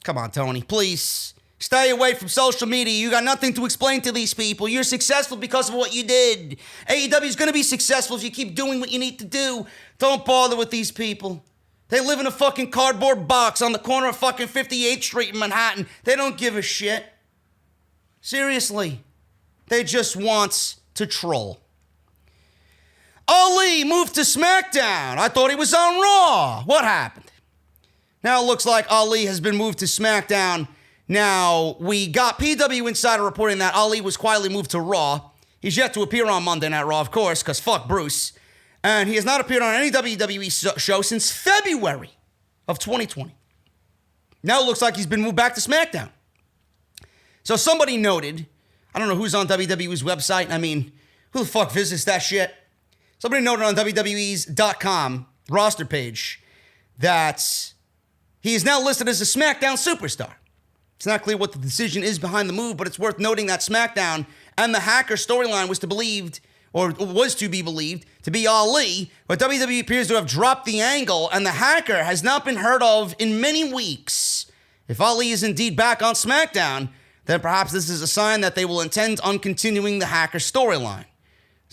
Come on, Tony, please. Stay away from social media. You got nothing to explain to these people. You're successful because of what you did. AEW is going to be successful if you keep doing what you need to do. Don't bother with these people. They live in a fucking cardboard box on the corner of fucking 58th Street in Manhattan. They don't give a shit. Seriously. They just want to troll. Ali moved to SmackDown. I thought he was on Raw. What happened? Now it looks like Ali has been moved to SmackDown. Now, we got PW Insider reporting that Ali was quietly moved to Raw. He's yet to appear on Monday Night Raw, of course, because fuck Bruce. And he has not appeared on any WWE show since February of 2020. Now it looks like he's been moved back to SmackDown. So somebody noted, I don't know who's on WWE's website. I mean, who the fuck visits that shit? Somebody noted on WWE's.com roster page that he is now listed as a SmackDown superstar. It's not clear what the decision is behind the move, but it's worth noting that SmackDown and the Hacker storyline was to be believed to be Ali, but WWE appears to have dropped the angle, and the Hacker has not been heard of in many weeks. If Ali is indeed back on SmackDown, then perhaps this is a sign that they will intend on continuing the Hacker storyline.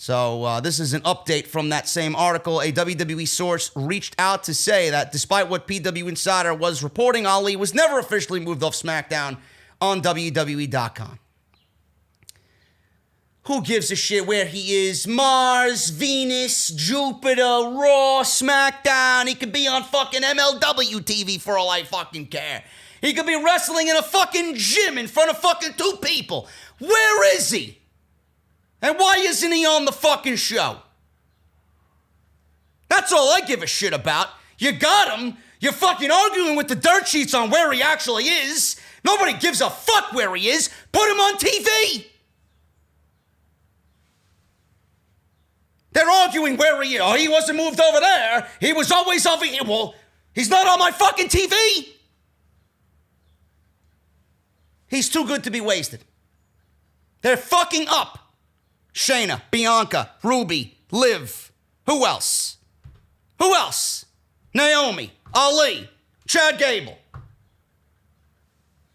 So this is an update from that same article. A WWE source reached out to say that despite what PW Insider was reporting, Ali was never officially moved off SmackDown on WWE.com. Who gives a shit where he is? Mars, Venus, Jupiter, Raw, SmackDown. He could be on fucking MLW TV for all I fucking care. He could be wrestling in a fucking gym in front of fucking 2 people. Where is he? And why isn't he on the fucking show? That's all I give a shit about. You got him. You're fucking arguing with the dirt sheets on where he actually is. Nobody gives a fuck where he is. Put him on TV. They're arguing where he is. Oh, he wasn't moved over there. He was always over here. Well, he's not on my fucking TV. He's too good to be wasted. They're fucking up. Shayna, Bianca, Ruby, Liv. Who else? Who else? Naomi, Ali, Chad Gable.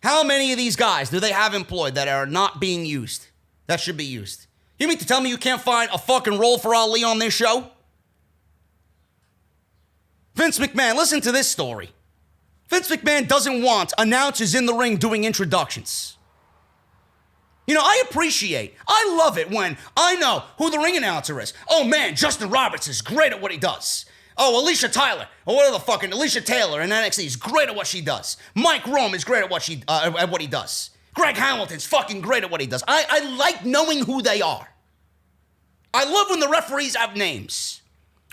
How many of these guys do they have employed that are not being used? That should be used. You mean to tell me you can't find a fucking role for Ali on this show? Vince McMahon, listen to this story. Vince McMahon doesn't want announcers in the ring doing introductions. You know, I love it when I know who the ring announcer is. Oh man, Justin Roberts is great at what he does. Oh, Alicia Tyler, or whatever the fucking Alicia Taylor in NXT is great at what she does. Mike Rome is great at what he does. Greg Hamilton's fucking great at what he does. I like knowing who they are. I love when the referees have names.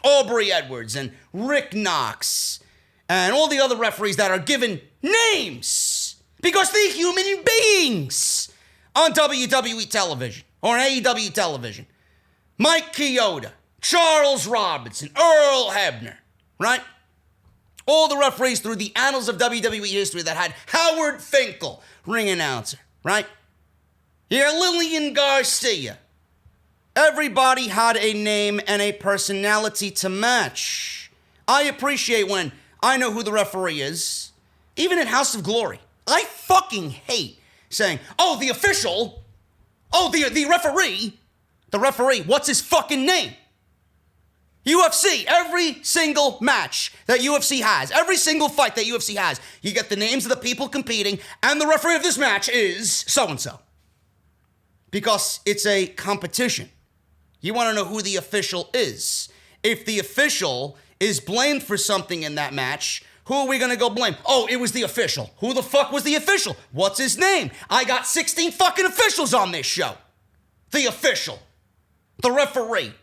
Aubrey Edwards and Rick Knox and all the other referees that are given names because they're human beings. On WWE television or on AEW television. Mike Chioda, Charles Robinson, Earl Hebner, right? All the referees through the annals of WWE history that had Howard Finkel, ring announcer, right? Yeah, Lillian Garcia. Everybody had a name and a personality to match. I appreciate when I know who the referee is. Even in House of Glory. I fucking hate saying, oh, the official, oh, the referee, what's his fucking name? UFC, every single match that UFC has, every single fight that UFC has, you get the names of the people competing, and the referee of this match is so-and-so. because it's a competition. You want to know who the official is. If the official is blamed for something in that match, who are we going to go blame? Oh, it was the official. Who the fuck was the official? What's his name? I got 16 fucking officials on this show. The official. The referee.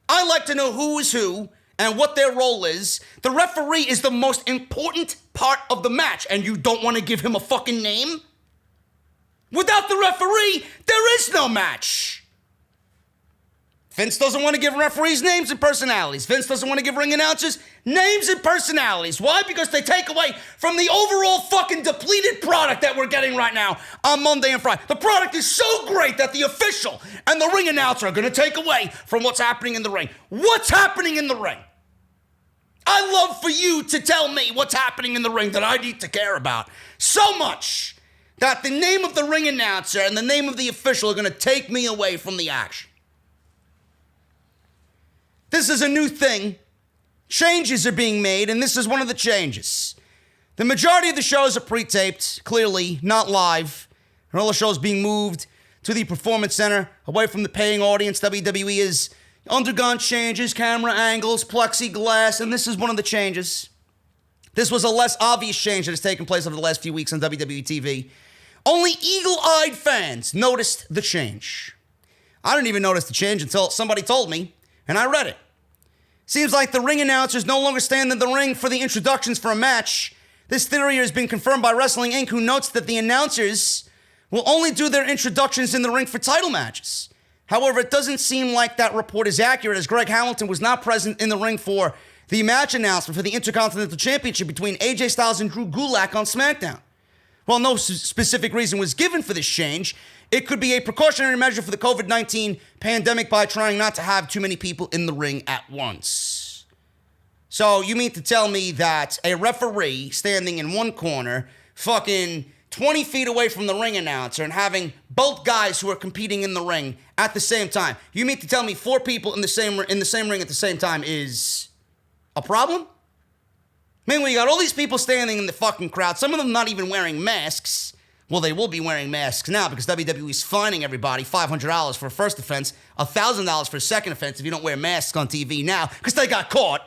I like to know who is who and what their role is. The referee is the most important part of the match, and you don't want to give him a fucking name? Without the referee, there is no match. Vince doesn't want to give referees names and personalities. Vince doesn't want to give ring announcers names and personalities. Why? Because they take away from the overall fucking depleted product that we're getting right now on Monday and Friday. The product is so great that the official and the ring announcer are going to take away from what's happening in the ring. What's happening in the ring? I love for you to tell me what's happening in the ring that I need to care about so much that the name of the ring announcer and the name of the official are going to take me away from the action. This is a new thing. Changes are being made, and this is one of the changes. The majority of the shows are pre-taped, clearly, not live. And all the shows being moved to the Performance Center, away from the paying audience. WWE has undergone changes, camera angles, plexiglass, and this is one of the changes. This was a less obvious change that has taken place over the last few weeks on WWE TV. Only eagle-eyed fans noticed the change. I didn't even notice the change until somebody told me, and I read it. Seems like the ring announcers no longer stand in the ring for the introductions for a match. This theory has been confirmed by Wrestling Inc., who notes that the announcers will only do their introductions in the ring for title matches. However, it doesn't seem like that report is accurate, as Greg Hamilton was not present in the ring for the match announcement for the Intercontinental Championship between AJ Styles and Drew Gulak on SmackDown. While no specific reason was given for this change, it could be a precautionary measure for the COVID-19 pandemic by trying not to have too many people in the ring at once. So you mean to tell me that a referee standing in one corner, fucking 20 feet away from the ring announcer, and having both guys who are competing in the ring at the same time, you mean to tell me 4 people in the same ring at the same time is a problem? Meanwhile, you got all these people standing in the fucking crowd, some of them not even wearing masks. Well, they will be wearing masks now because WWE is fining everybody $500 for a first offense, $1,000 for a second offense if you don't wear masks on TV now because they got caught.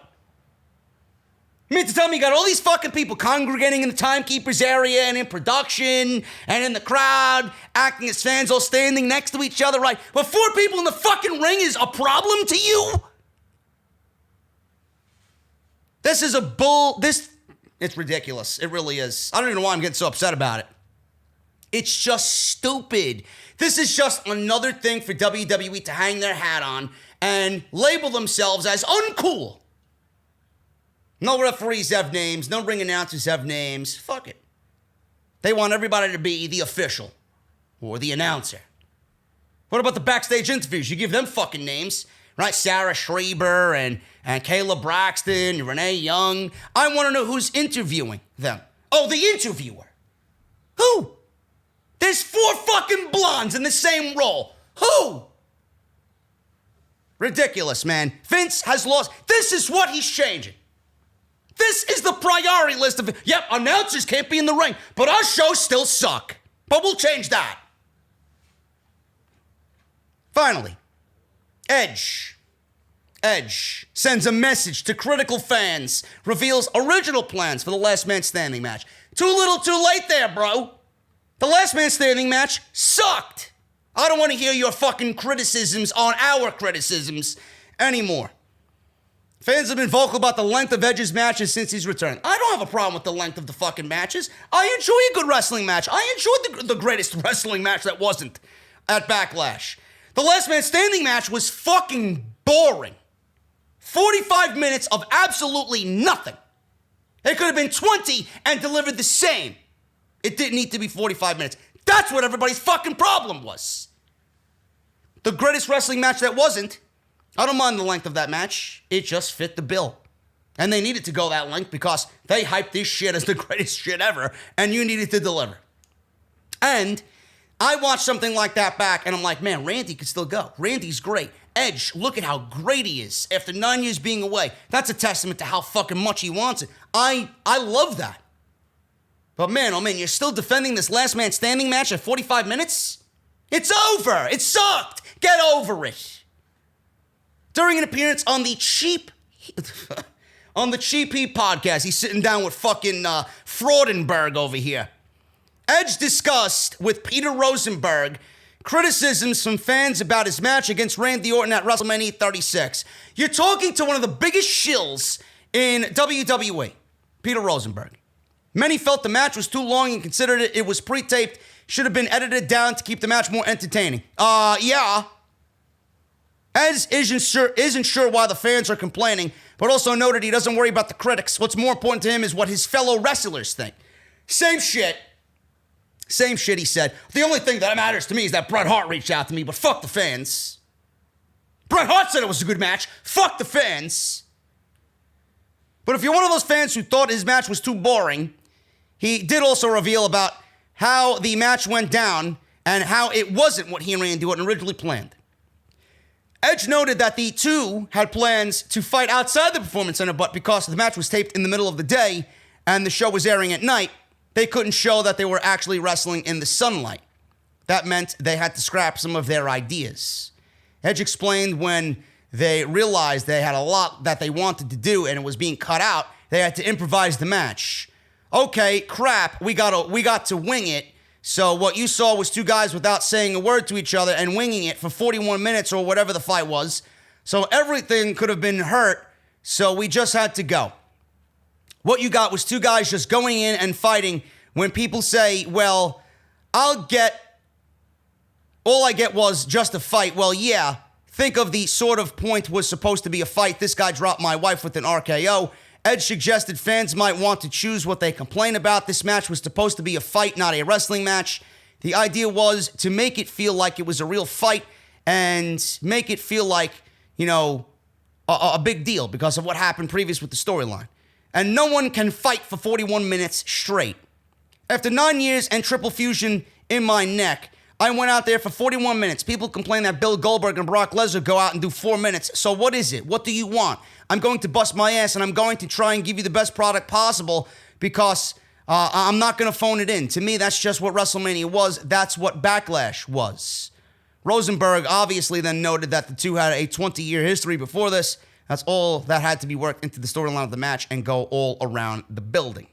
You mean to tell me you got all these fucking people congregating in the timekeeper's area and in production and in the crowd, acting as fans, all standing next to each other, right? But 4 people in the fucking ring is a problem to you? This is it's ridiculous. It really is. I don't even know why I'm getting so upset about it. It's just stupid. This is just another thing for WWE to hang their hat on and label themselves as uncool. No referees have names. No ring announcers have names. Fuck it. They want everybody to be the official or the announcer. What about the backstage interviews? You give them fucking names, right? Sarah Schreiber and Kayla Braxton, and Renee Young. I want to know who's interviewing them. Oh, the interviewer. Who? There's 4 fucking blondes in the same role. Who? Ridiculous, man. Vince has lost. This is what he's changing. This is the priority list of, yep, announcers can't be in the ring, but our shows still suck. But we'll change that. Finally, Edge sends a message to critical fans, reveals original plans for the Last Man Standing match. Too little, too late there, bro. The Last Man Standing match sucked. I don't want to hear your fucking criticisms on our criticisms anymore. Fans have been vocal about the length of Edge's matches since he's returned. I don't have a problem with the length of the fucking matches. I enjoy a good wrestling match. I enjoyed the greatest wrestling match that wasn't at Backlash. The Last Man Standing match was fucking boring. 45 minutes of absolutely nothing. It could have been 20 and delivered the same. It didn't need to be 45 minutes. That's what everybody's fucking problem was. The greatest wrestling match that wasn't, I don't mind the length of that match. It just fit the bill. And they needed to go that length because they hyped this shit as the greatest shit ever, and you needed to deliver. And I watched something like that back, and I'm like, man, Randy could still go. Randy's great. Edge, look at how great he is after 9 years being away. That's a testament to how fucking much he wants it. I love that. But man, oh man, you're still defending this Last Man Standing match at 45 minutes? It's over. It sucked. Get over it. During an appearance on the Cheap Heat podcast, he's sitting down with fucking Fraudenberg over here. Edge discussed with Peter Rosenberg criticisms from fans about his match against Randy Orton at WrestleMania 36. You're talking to one of the biggest shills in WWE, Peter Rosenberg. Many felt the match was too long and considered it was pre-taped, should have been edited down to keep the match more entertaining. Yeah. Edge isn't sure why the fans are complaining, but also noted he doesn't worry about the critics. What's more important to him is what his fellow wrestlers think. Same shit, he said. The only thing that matters to me is that Bret Hart reached out to me, but fuck the fans. Bret Hart said it was a good match. Fuck the fans. But if you're one of those fans who thought his match was too boring, he did also reveal about how the match went down and how it wasn't what he and Randy Orton originally planned. Edge noted that the two had plans to fight outside the Performance Center, but because the match was taped in the middle of the day and the show was airing at night, they couldn't show that they were actually wrestling in the sunlight. That meant they had to scrap some of their ideas. Edge explained when they realized they had a lot that they wanted to do and it was being cut out, they had to improvise the match. Okay, crap, we got to wing it. So what you saw was two guys without saying a word to each other and winging it for 41 minutes or whatever the fight was. So everything could have been hurt, so we just had to go. What you got was two guys just going in and fighting when people say, well, all I get was just a fight. Well, yeah, think of the sort of point was supposed to be a fight. This guy dropped my wife with an RKO. Edge suggested fans might want to choose what they complain about. This match was supposed to be a fight, not a wrestling match. The idea was to make it feel like it was a real fight and make it feel like, a big deal because of what happened previous with the storyline. And no one can fight for 41 minutes straight. After 9 years and triple fusion in my neck, I went out there for 41 minutes. People complain that Bill Goldberg and Brock Lesnar go out and do 4 minutes. So what is it? What do you want? I'm going to bust my ass and I'm going to try and give you the best product possible because I'm not going to phone it in. To me, that's just what WrestleMania was. That's what Backlash was. Rosenberg obviously then noted that the two had a 20-year history before this. That's all that had to be worked into the storyline of the match and go all around the building.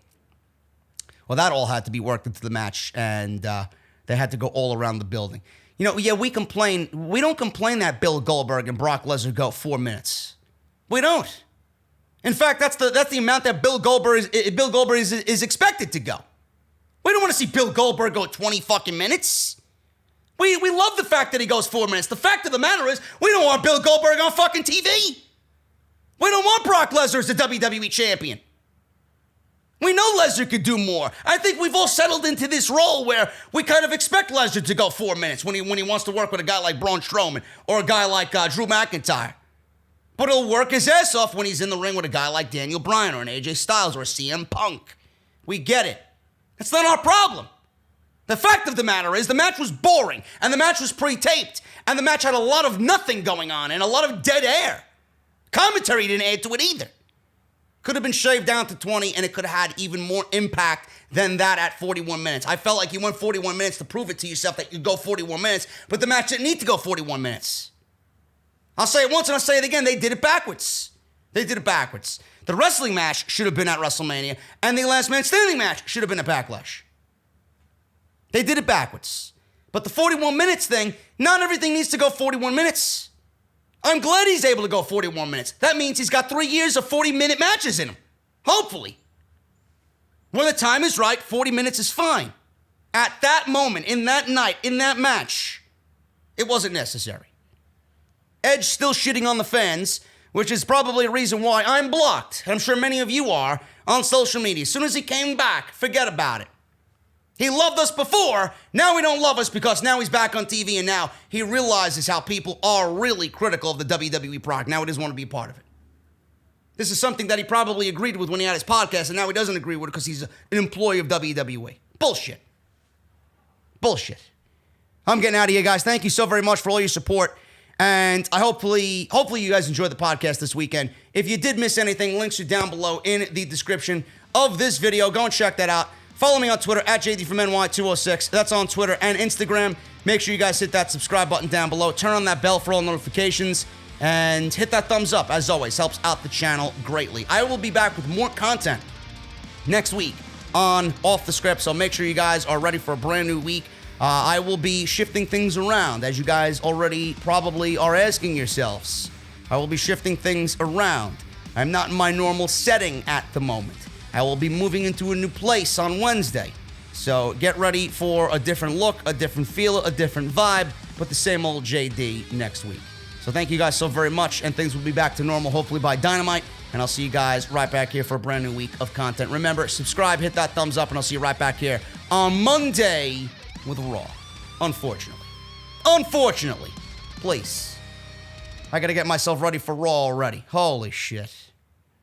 Well, that all had to be worked into the match and they had to go all around the building. We complain. We don't complain that Bill Goldberg and Brock Lesnar go 4 minutes. We don't. In fact, that's the amount that Bill Goldberg is expected to go. We don't want to see Bill Goldberg go 20 fucking minutes. We love the fact that he goes 4 minutes. The fact of the matter is, we don't want Bill Goldberg on fucking TV. We don't want Brock Lesnar as the WWE champion. We know Lesnar could do more. I think we've all settled into this role where we kind of expect Lesnar to go 4 minutes when he wants to work with a guy like Braun Strowman or a guy like Drew McIntyre. But he'll work his ass off when he's in the ring with a guy like Daniel Bryan or an AJ Styles or a CM Punk. We get it. That's not our problem. The fact of the matter is the match was boring and the match was pre-taped and the match had a lot of nothing going on and a lot of dead air. Commentary didn't add to it either. Could have been shaved down to 20 and it could have had even more impact than that at 41 minutes. I felt like you went 41 minutes to prove it to yourself that you go 41 minutes, but the match didn't need to go 41 minutes. I'll say it once and I'll say it again. They did it backwards. The wrestling match should have been at WrestleMania and the last man standing match should have been at Backlash. They did it backwards. But the 41 minutes thing, not everything needs to go 41 minutes. I'm glad he's able to go 41 minutes. That means he's got 3 years of 40-minute matches in him. Hopefully. When the time is right, 40 minutes is fine. At that moment, in that night, in that match, it wasn't necessary. Edge still shitting on the fans, which is probably a reason why I'm blocked. I'm sure many of you are on social media. As soon as he came back, forget about it. He loved us before, now he don't love us because now he's back on TV and now he realizes how people are really critical of the WWE product. Now he doesn't want to be a part of it. This is something that he probably agreed with when he had his podcast and now he doesn't agree with it because he's an employee of WWE. Bullshit. I'm getting out of here, guys. Thank you so very much for all your support. And I hopefully you guys enjoyed the podcast this weekend. If you did miss anything, links are down below in the description of this video. Go and check that out. Follow me on Twitter at JDfromNY206. That's on Twitter and Instagram. Make sure you guys hit that subscribe button down below. Turn on that bell for all notifications. And hit that thumbs up, as always. Helps out the channel greatly. I will be back with more content next week on Off the Script, so make sure you guys are ready for a brand new week. I will be shifting things around, as you guys already probably are asking yourselves. I will be shifting things around. I'm not in my normal setting at the moment. I will be moving into a new place on Wednesday. So get ready for a different look, a different feel, a different vibe, but the same old JD next week. So thank you guys so very much, and things will be back to normal, hopefully by Dynamite, and I'll see you guys right back here for a brand new week of content. Remember, subscribe, hit that thumbs up, and I'll see you right back here on Monday with Raw. Unfortunately. Please. I gotta get myself ready for Raw already. Holy shit.